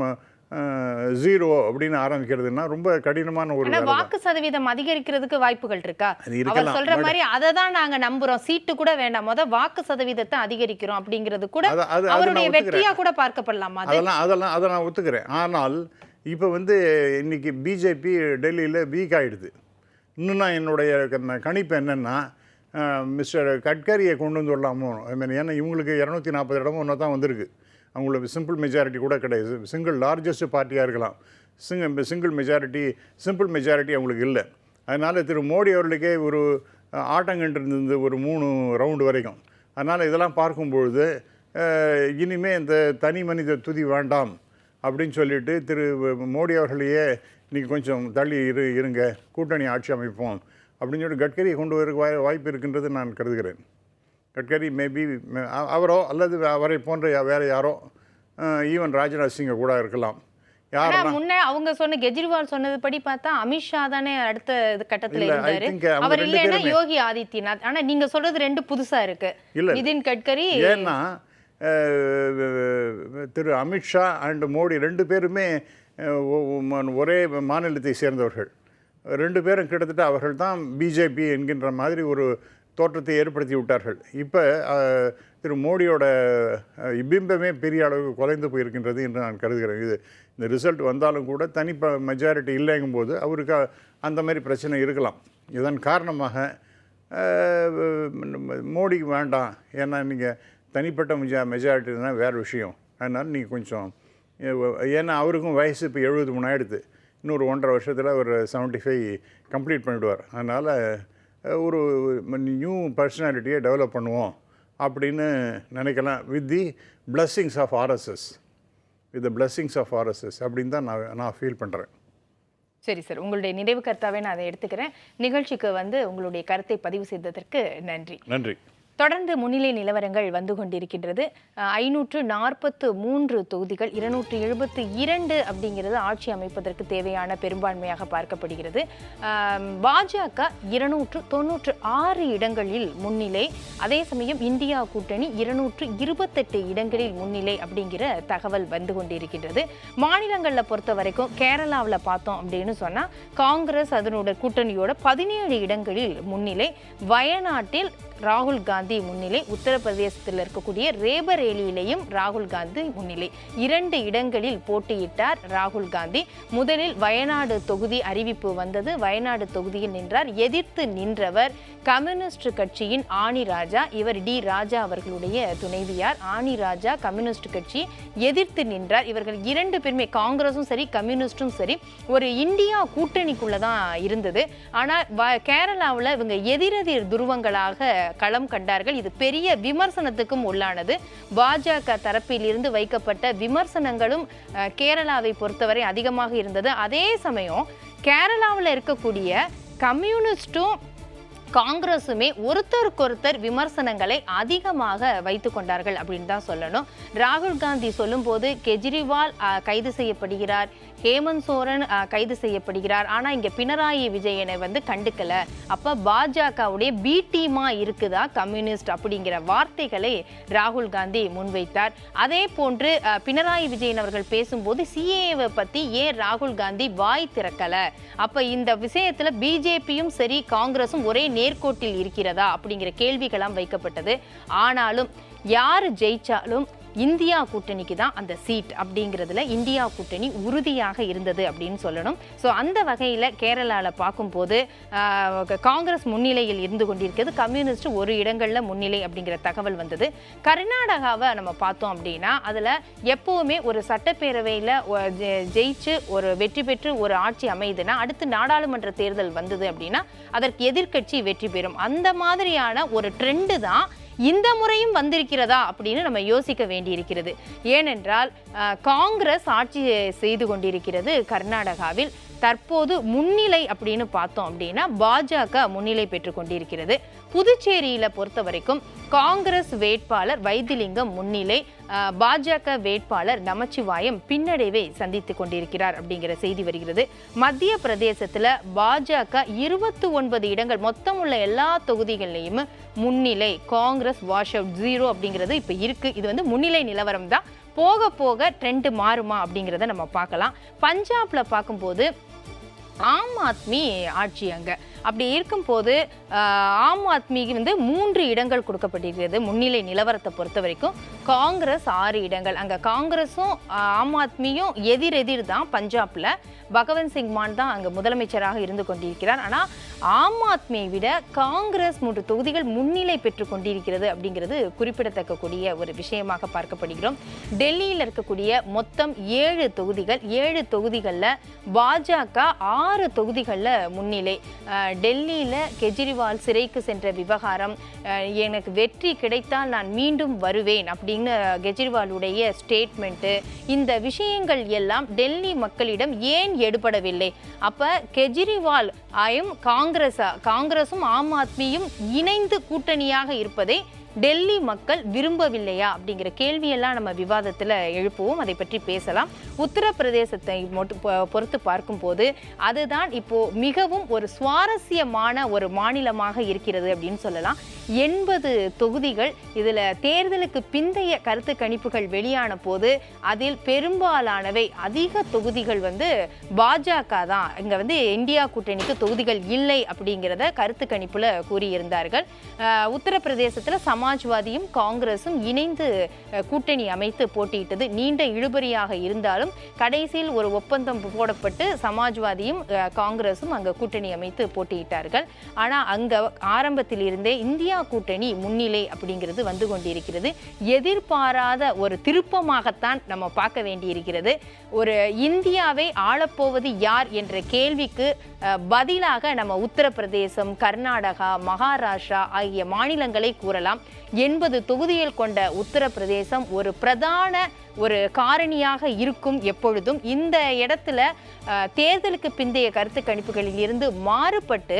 C: 0 அப்படின்னு ஆரம்பிக்கிறதுனா ரொம்ப கடினமான ஒரு
A: வாக்கு சதவீதம் அதிகரிக்கிறதுக்கு வாய்ப்புகள் இருக்கா? அவர் சொல்ற மாதிரி அதை தான் நாங்க நம்புறோம், சீட்டு கூட வேண்டாம், முதல் வாக்கு சதவீதத்தை அதிகரிக்கிறோம் அப்படிங்கிறது கூட அவருடைய வெற்றியா கூட பார்க்கப்படலாமா?
C: அதை நான் ஒத்துக்கிறேன். ஆனால் இப்போ வந்து இன்னைக்கு பிஜேபி டெல்லியில் வீக் ஆகிடுது. இன்னும் நான் என்னுடைய கணிப்பு என்னென்னா, மிஸ்டர் கட்கரியை கொண்டு வந்து வரலாமோ. ஏன்னா இவங்களுக்கு 240 இடமும் ஒன்றா தான் வந்திருக்கு. அவங்களுக்கு சிம்பிள் மெஜாரிட்டி கூட கிடையாது. சிங்கிள் லார்ஜஸ்ட் பார்ட்டியாக இருக்கலாம். சிம்பிள் மெஜாரிட்டி அவங்களுக்கு இல்லை. அதனால் திரு மோடி அவர்களுக்கே ஒரு ஆட்டங்கண்டு இருந்தது ஒரு 3 ரவுண்டு வரைக்கும். அதனால் இதெல்லாம் பார்க்கும்பொழுது இனிமேல் இந்த தனி மனித துதி வேண்டாம் அப்படின்னு சொல்லிட்டு திரு மோடி அவர்களையே இன்றைக்கி கொஞ்சம் தள்ளி இருங்க, கூட்டணி ஆட்சி அமைப்போம் அப்படின்னு சொல்லிட்டு கட்கரியை கொண்டு வர வாய்ப்பு இருக்கின்றது நான் கருதுகிறேன். கட்கரி மேபி அவரோ அல்லது அவரை போன்ற வேறு யாரோ, ஈவன் ராஜ்நாத் சிங்கை கூட இருக்கலாம்.
A: முன்ன அவங்க சொன்ன கெஜ்ரிவால் சொன்னது படி பார்த்தா அமித்ஷா தானே அடுத்த கட்டத்தில் இருந்தாரு. அவர் இல்லைன்னா யோகி ஆதித்யநாத். ஆனா நீங்க சொல்றது 2 புதுசா இருக்கு. நிதின் கட்கரி,
C: ஏன்னா திரு அமித்ஷா அண்ட் மோடி 2 பேருமே ஒரே மாநிலத்தை சேர்ந்தவர்கள். 2 பேரும் கிட்டத்தட்ட அவர்கள் தான் பிஜேபி என்கின்ற மாதிரி ஒரு தோற்றத்தை ஏற்படுத்தி விட்டார்கள். இப்போ திரு மோடியோட பிம்பமே பெரிய அளவுக்கு குலைந்து போயிருக்கின்றது என்று நான் கருதுகிறேன். இந்த ரிசல்ட் வந்தாலும் கூட தனி மெஜாரிட்டி இல்லைங்கும்போது அவருக்கு அந்த மாதிரி பிரச்சனை இருக்கலாம். இதன் காரணமாக மோடிக்கு வேண்டாம், ஏன்னா நீங்கள் தனிப்பட்ட மெஜாரிட்டினா வேறு விஷயம், அதனால் நீங்கள் கொஞ்சம், ஏன்னா அவருக்கும் வயசு இப்போ 73 ஆகிடுது, இன்னொரு 1.5 வருஷத்தில் ஒரு 75 கம்ப்ளீட் பண்ணிவிடுவார். அதனால் ஒரு நியூ பர்சனாலிட்டியை டெவலப் பண்ணுவோம் அப்படின்னு நினைக்கலாம். With the blessings of RSS, with the blessings of RSS அப்படின்னு தான் நான் ஃபீல் பண்ணுறேன்.
A: சரி சார், உங்களுடைய நிறைவு கருத்தாவே நான் அதை எடுத்துக்கிறேன். நிகழ்ச்சிக்கு உங்களுடைய கருத்தை பதிவு செய்ததற்கு நன்றி.
C: நன்றி.
A: தொடர்ந்து முன்னிலை நிலவரங்கள் வந்து கொண்டிருக்கின்றது. 543 தொகுதிகள், 272 அப்படிங்கிறது ஆட்சி அமைப்பதற்கு தேவையான பெரும்பான்மையாக பார்க்கப்படுகிறது. பாஜக 296 இடங்களில் முன்னிலை, அதே சமயம் இந்தியா கூட்டணி 228 இடங்களில் முன்னிலை அப்படிங்கிற தகவல் வந்து கொண்டிருக்கின்றது. மாநிலங்களில் பொறுத்த வரைக்கும் கேரளாவில் பார்த்தோம் அப்படின்னு சொன்னால் காங்கிரஸ் அதனோட கூட்டணியோட 17 இடங்களில் முன்னிலை, வயநாட்டில் ராகுல் காந்தி முன்னிலை, உத்தரப்பிரதேசத்தில் இருக்கக்கூடிய ரேபரேலியிலையும் ராகுல் காந்தி முன்னிலை. 2 இடங்களில் போட்டியிட்டார் ராகுல் காந்தி. முதலில் வயநாடு தொகுதி அறிவிப்பு வந்தது. வயநாடு தொகுதியில் நின்றார். எதிர்த்து நின்றவர் கம்யூனிஸ்ட் கட்சியின் ஆனி ராஜா. இவர் டி ராஜா அவர்களுடைய துணைவியார். ஆனி ராஜா கம்யூனிஸ்ட் கட்சி எதிர்த்து நின்றார். இவர்கள் 2 பேருமே, காங்கிரஸும் சரி கம்யூனிஸ்டும் சரி, ஒரு இந்தியா கூட்டணிக்குள்ளதான் இருந்தது. ஆனால் கேரளாவில் இவங்க எதிரெதிர் துருவங்களாக களம் கண்டார்கள். இது பெரிய விமர்சனத்துக்கும் உள்ளானது. பாஜக தரப்பில் இருந்து வைக்கப்பட்ட விமர்சனங்களும் கேரளாவை பொறுத்தவரை அதிகமாக இருந்தது. அதே சமயம் கேரளாவில் இருக்கக்கூடிய கம்யூனிஸ்டும் காங்கிரஸுமே ஒருத்தருக்கொருத்தர் விமர்சனங்களை அதிகமாக வைத்து கொண்டார்கள் அப்படின்னு தான் சொல்லணும். ராகுல் காந்தி சொல்லும்போது கெஜ்ரிவால் கைது செய்யப்படுகிறார், ஹேமந்த் சோரன் கைது செய்யப்படுகிறார், ஆனால் இங்கே பினராயி விஜயனை கண்டுக்கல, அப்போ பாஜகவுடைய பி டீமா இருக்குதா கம்யூனிஸ்ட் அப்படிங்கிற வார்த்தைகளை ராகுல் காந்தி முன்வைத்தார். அதே போன்று பினராயி விஜயன் அவர்கள் பேசும்போது சிஏவை பற்றி ஏன் ராகுல் காந்தி வாய் திறக்கல, அப்போ இந்த விஷயத்தில் பிஜேபியும் சரி காங்கிரஸும் ஒரே நேர்கோட்டில் இருக்கிறதா அப்படிங்கிற கேள்விகளாம் வைக்கப்பட்டது. ஆனாலும் யார் ஜெயிச்சாலும் இந்தியா கூட்டணிக்கு தான் அந்த சீட் அப்படிங்கிறதுல இந்தியா கூட்டணி உறுதியாக இருந்தது அப்படின்னு சொல்லணும். ஸோ அந்த வகையில் கேரளாவில் பார்க்கும்போது காங்கிரஸ் முன்னிலையில் இருந்து கொண்டிருக்கிறது, கம்யூனிஸ்ட் ஒரு இடங்களில் முன்னிலை அப்படிங்கிற தகவல் வந்தது. கர்நாடகாவை நம்ம பார்த்தோம் அப்படின்னா அதில் எப்போவுமே ஒரு சட்டப்பேரவையில் ஜெயிச்சு ஒரு வெற்றி பெற்று ஒரு ஆட்சி அமையுதுன்னா அடுத்து நாடாளுமன்ற தேர்தல் வந்தது அப்படின்னா அதற்கு எதிர்க்கட்சி வெற்றி பெறும். அந்த மாதிரியான ஒரு ட்ரெண்டு தான் இந்த முறையும் வந்திருக்கிறதா அப்படின்னு நம்ம யோசிக்க வேண்டியிருக்கிறது. ஏனென்றால் காங்கிரஸ் ஆட்சி செய்து கொண்டிருக்கிறது கர்நாடகாவில். தற்போது முன்னிலை அப்படின்னு பார்த்தோம் அப்படின்னா பாஜக முன்னிலை பெற்று கொண்டிருக்கிறது. புதுச்சேரியில் பொறுத்த வரைக்கும் காங்கிரஸ் வேட்பாளர் வைத்திலிங்கம் முன்னிலை, பாஜக வேட்பாளர் நமச்சிவாயம் பின்னடைவை சந்தித்து கொண்டிருக்கிறார் அப்படிங்கிற செய்தி வருகிறது. மத்திய பிரதேசத்தில் பாஜக 29 இடங்கள், மொத்தம் உள்ள எல்லா தொகுதிகள்லையும் முன்னிலை, காங்கிரஸ் வாஷ் அவுட் 0 அப்படிங்கிறது இப்போ இருக்கு. இது முன்னிலை நிலவரம் தான். போக போக ட்ரெண்ட் மாறுமா அப்படிங்கிறத நம்ம பார்க்கலாம். பஞ்சாப்ல பார்க்கும்போது ஆம் ஆத்மி ஆட்சி அங்கே. அப்படி இருக்கும்போது ஆம் ஆத்மிக்கு 3 இடங்கள் கொடுக்கப்பட்டிருக்கிறது முன்னிலை நிலவரத்தை பொறுத்த வரைக்கும். காங்கிரஸ் 6 இடங்கள். அங்கே காங்கிரஸும் ஆம் ஆத்மியும் எதிரெதிர் தான். பஞ்சாப்ல பகவந்த் சிங் மான் தான் அங்கே முதலமைச்சராக இருந்து கொண்டிருக்கிறார். ஆனால் ஆம் ஆத்மியை விட காங்கிரஸ் 3 தொகுதிகள் முன்னிலை பெற்று கொண்டிருக்கிறது அப்படிங்கிறது குறிப்பிடத்தக்கக்கூடிய ஒரு விஷயமாக பார்க்கப்படுகிறோம். டெல்லியில் இருக்கக்கூடிய மொத்தம் 7 தொகுதிகள், 7 தொகுதிகளில் பாஜக 6 தொகுதிகளில் முன்னிலை. டெல்லியில் கெஜ்ரிவால் சிறைக்கு சென்ற விவகாரம், எனக்கு வெற்றி கிடைத்தால் நான் மீண்டும் வருவேன் அப்படின்னு கெஜ்ரிவாலுடைய ஸ்டேட்மெண்ட்டு, இந்த விஷயங்கள் எல்லாம் டெல்லி மக்களிடம் ஏன் எடுபடவில்லை? அப்போ கெஜ்ரிவால் காங்கிரஸும் ஆம் ஆத்மியும் இணைந்து கூட்டணியாக இருப்பதை டெல்லி மக்கள் விரும்பவில்லையா அப்படிங்கிற கேள்வியெல்லாம் நம்ம விவாதத்தில் எழுப்புவோம். அதை பற்றி பேசலாம். உத்தரப்பிரதேசத்தை பொறுத்து பார்க்கும்போது அதுதான் இப்போ மிகவும் ஒரு சுவாரஸ்யமான ஒரு மாநிலமாக இருக்கிறது அப்படின்னு சொல்லலாம். 80 தொகுதிகள். இதில் தேர்தலுக்கு பிந்தைய கருத்து கணிப்புகள் வெளியான போது அதில் பெரும்பாலானவை அதிக தொகுதிகள் பாஜக தான். இங்கே இந்தியா கூட்டணிக்கு தொகுதிகள் இல்லை அப்படிங்கிறத கருத்து கணிப்பில் கூறியிருந்தார்கள். உத்தரப்பிரதேசத்தில் சமாஜ்வாதியும் காங்கிரஸும் இணைந்து கூட்டணி அமைத்து போட்டியிட்டது. நீண்ட இழுபறியாக இருந்தாலும் கடைசியில் ஒரு ஒப்பந்தம் போடப்பட்டு சமாஜ்வாதியும் காங்கிரஸும் அங்கே கூட்டணி அமைத்து போட்டியிட்டார்கள். ஆனால் அங்கே ஆரம்பத்தில் இருந்தே இந்தியா கூட்டணி முன்னிலை அப்படிங்கிறது வந்து கொண்டிருக்கிறது. எதிர்பாராத ஒரு திருப்பமாகத்தான் நம்ம பார்க்க வேண்டியிருக்கிறது. ஒரு இந்தியாவை ஆளப்போவது யார் என்ற கேள்விக்கு பதிலாக நம்ம உத்தரப்பிரதேசம், கர்நாடகா, மகாராஷ்டிரா ஆகிய மாநிலங்களை கூறலாம். 80 தொகுதிகள் கொண்ட உத்தரப்பிரதேசம் ஒரு பிரதான ஒரு காரணியாக இருக்கும். எப்பொழுதும் இந்த இடத்துல தேர்தலுக்கு பிந்தைய கருத்து கணிப்புகளில் இருந்து மாறுபட்டு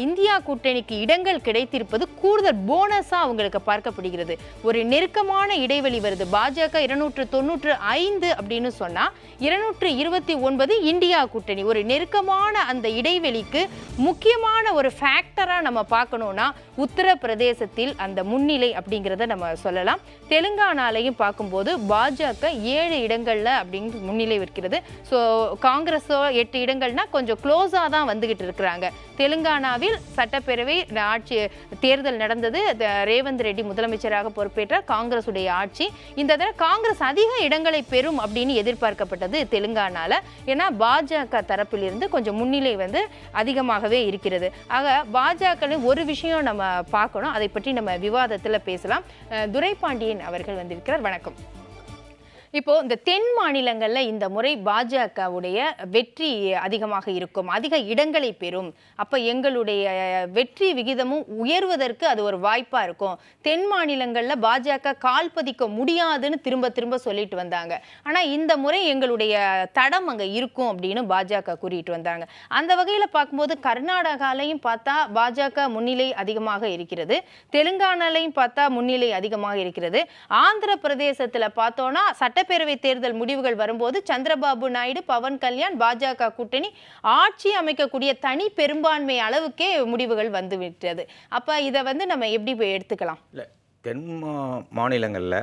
A: இந்தியா கூட்டணிக்கு இடங்கள் கிடைத்திருப்பது கூடுதல் போனஸா அவங்களுக்கு பார்க்கப்படுகிறது. ஒரு நெருக்கமான இடைவெளி வருது. பாஜக 295 அப்படின்னு சொன்னா 229 இந்தியா கூட்டணி. ஒரு நெருக்கமான அந்த இடைவெளிக்கு முக்கியமான ஒரு ஃபேக்டரா நம்ம பார்க்கணும்னா உத்தரப்பிரதேசத்தில் அந்த முன்னிலை அப்படிங்கிறத நம்ம சொல்லலாம். தெலுங்கானாலையும் பார்க்கும்போது பாஜக 7 இடங்கள்ல அப்படின்னு முன்னிலை இருக்கிறது. ஸோ காங்கிரஸோ 8 இடங்கள்னா கொஞ்சம் க்ளோஸா தான் வந்துகிட்டு இருக்கிறாங்க. தெலுங்கானாவில் சட்டப்பேரவை ஆட்சி தேர்தல் நடந்தது. ரேவந்த் ரெட்டி முதலமைச்சராக பொறுப்பேற்றார். காங்கிரசுடைய ஆட்சி. இந்த தடவை காங்கிரஸ் அதிக இடங்களை பெறும் அப்படின்னு எதிர்பார்க்கப்பட்டது தெலுங்கானால. ஏன்னா பாஜக தரப்பிலிருந்து கொஞ்சம் முன்னிலை அதிகமாகவே இருக்கிறது. ஆக பாஜக ஒரு விஷயம் நம்ம பார்க்கணும். அதை பற்றி நம்ம விவாதத்தில் பேசலாம். துரைபாண்டியன் அவர்கள் வந்திருக்கிறார். வணக்கம். இப்போ இந்த தென் மாநிலங்கள்ல இந்த முறை பாஜகவுடைய வெற்றி அதிகமாக இருக்கும், அதிக இடங்களை பெறும். அப்ப எங்களுடைய வெற்றி விகிதமும் உயர்வதற்கு அது ஒரு வாய்ப்பா இருக்கும். தென் மாநிலங்கள்ல பாஜக கால் பதிக்க முடியாதுன்னு திரும்ப திரும்ப சொல்லிட்டு வந்தாங்க. ஆனா இந்த முறை எங்களுடைய தடம் அங்க இருக்கும் அப்படின்னு பாஜக கூறிட்டு வந்தாங்க. அந்த வகையில பார்க்கும்போது கர்நாடகாலையும் பார்த்தா பாஜக முன்னிலை அதிகமாக இருக்கிறது. தெலுங்கானாலையும் பார்த்தா முன்னிலை அதிகமாக இருக்கிறது. ஆந்திர பிரதேசத்துல பார்த்தோம்னா சட்டப்பேரவை தேர்தல் முடிவுகள் வரும்போது சந்திரபாபு நாயுடு, பவன் கல்யாண், பாஜக கூட்டணி ஆட்சி அமைக்கக்கூடிய தனி பெரும்பான்மை அளவுக்கே முடிவுகள் வந்துவிட்டது. அப்ப இதை நம்ம எப்படி எடுத்துக்கலாம்?
D: இல்லை, தென் மாநிலங்களில்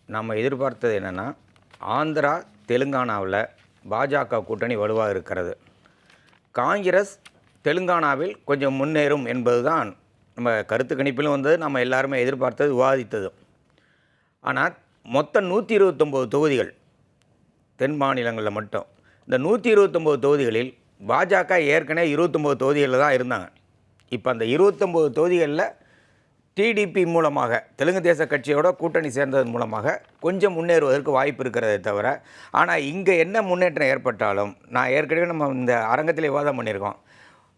D: நம்ம எதிர்பார்த்தது என்னென்னா, ஆந்திரா, தெலுங்கானாவில் பாஜக கூட்டணி வலுவாக இருக்கிறது. காங்கிரஸ் தெலுங்கானாவில் கொஞ்சம் முன்னேறும் என்பது தான் நம்ம கருத்து கணிப்பிலும் நம்ம எல்லாருமே எதிர்பார்த்தது, விவாதித்தது. ஆனால் மொத்தம் 129 தொகுதிகள் தென் மாநிலங்களில் மட்டும். இந்த 129 தொகுதிகளில் பாஜக ஏற்கனவே 29 தொகுதிகளில் தான் இருந்தாங்க. இப்போ அந்த 29 தொகுதிகளில் டிடிபி மூலமாக, தெலுங்கு தேச கட்சியோட கூட்டணி சேர்ந்ததன் மூலமாக கொஞ்சம் முன்னேறுவதற்கு வாய்ப்பு இருக்கிறதே தவிர, ஆனால் இங்கே என்ன முன்னேற்றம் ஏற்பட்டாலும், நான் ஏற்கனவே நம்ம இந்த அரங்கத்தில் விவாதம் பண்ணியிருக்கோம்.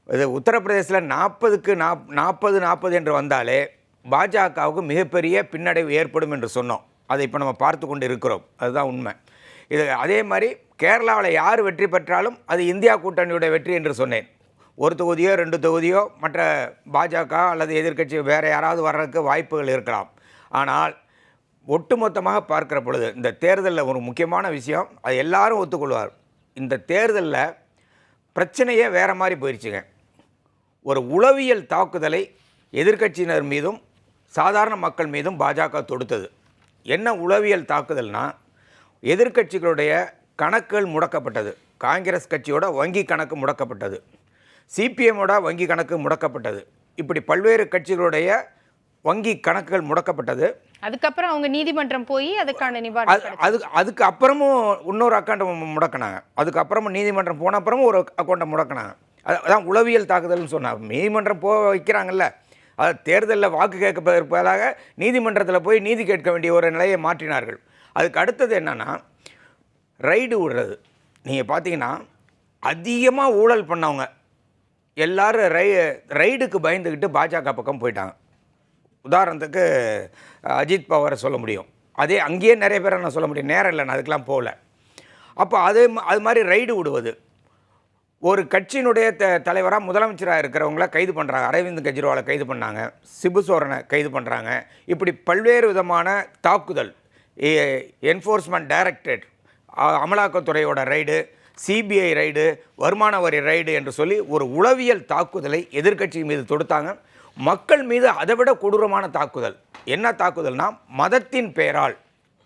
D: இது உத்தரப்பிரதேசத்தில் 40க்கு 40 என்று வந்தாலே பாஜகவுக்கு மிகப்பெரிய பின்னடைவு ஏற்படும் என்று சொன்னோம். அதை இப்போ நம்ம பார்த்து கொண்டு இருக்கிறோம். அதுதான் உண்மை. இது அதே மாதிரி கேரளாவில் யார் வெற்றி பெற்றாலும் அது இந்தியா கூட்டணியோட வெற்றி என்று சொன்னேன். ஒரு தொகுதியோ 2 தொகுதியோ மற்ற பாஜக அல்லது எதிர்க்கட்சி வேறு யாராவது வர்றதுக்கு வாய்ப்புகள் இருக்கலாம். ஆனால் ஒட்டுமொத்தமாக பார்க்குற பொழுது இந்த தேர்தலில் ஒரு முக்கியமான விஷயம், அது எல்லாரும் ஒத்துக்கொள்வார். இந்த தேர்தலில் பிரச்சனையே வேறு மாதிரி போயிடுச்சுங்க. ஒரு உளவியல் தாக்குதலை எதிர்க்கட்சியினர் மீதும் சாதாரண மக்கள் மீதும் பாஜக தொடுத்தது. என்ன உளவியல் தாக்குதல்னா, எதிர்க்கட்சிகளுடைய கணக்குகள் முடக்கப்பட்டது. காங்கிரஸ் கட்சியோட வங்கி கணக்கு முடக்கப்பட்டது, சிபிஎம்மோட வங்கி கணக்கு முடக்கப்பட்டது. இப்படி பல்வேறு கட்சிகளுடைய வங்கி கணக்குகள் முடக்கப்பட்டது.
A: அதுக்கப்புறம் அவங்க நீதிமன்றம் போய் அதுக்கான நிவாரணம்
D: அதுக்கு அப்புறமும் இன்னொரு அக்கௌண்ட்டை முடக்கினாங்க. அதுக்கப்புறமும் நீதிமன்றம் போன அப்புறமும் ஒரு அக்கௌண்ட்டை முடக்கினாங்க. அதான் உளவியல் தாக்குதல்னு சொன்னாங்க. நீதிமன்றம் போக வைக்கிறாங்கல்ல, அது தேர்தலில் வாக்கு கேட்பதற்காக நீதிமன்றத்தில் போய் நீதி கேட்க வேண்டிய ஒரு நிலையை மாற்றினார்கள். அதுக்கு அடுத்தது என்னென்னா, ரைடு விடுறது. நீங்கள் பார்த்தீங்கன்னா அதிகமாக ஊழல் பண்ணவங்க எல்லோரும் ரைடுக்கு பயந்துக்கிட்டு பாஜக பக்கம் போயிட்டாங்க. உதாரணத்துக்கு அஜித் பவாரை சொல்ல முடியும். அதே அங்கேயே நிறைய பேரை நான் சொல்ல முடியும். நேரம் இல்லை, நான் அதுக்கெலாம் போகல. அப்போ அது மாதிரி ரைடு விடுவது, ஒரு கட்சியினுடைய தலைவராக முதலமைச்சராக இருக்கிறவங்கள கைது பண்ணுறாங்க. அரவிந்த் கெஜ்ரிவாலை கைது பண்ணாங்க, சிபு சோரனை கைது பண்ணுறாங்க. இப்படி பல்வேறு விதமான தாக்குதல், என்ஃபோர்ஸ்மெண்ட் டைரக்டரேட், அமலாக்கத்துறையோட ரைடு, சிபிஐ ரைடு, வருமான வரி ரைடு என்று சொல்லி ஒரு உளவியல் தாக்குதலை எதிர்க்கட்சி மீது தொடுத்தாங்க. மக்கள் மீது அதை விட கொடூரமான தாக்குதல். என்ன தாக்குதல்னா, மதத்தின் பெயரால்,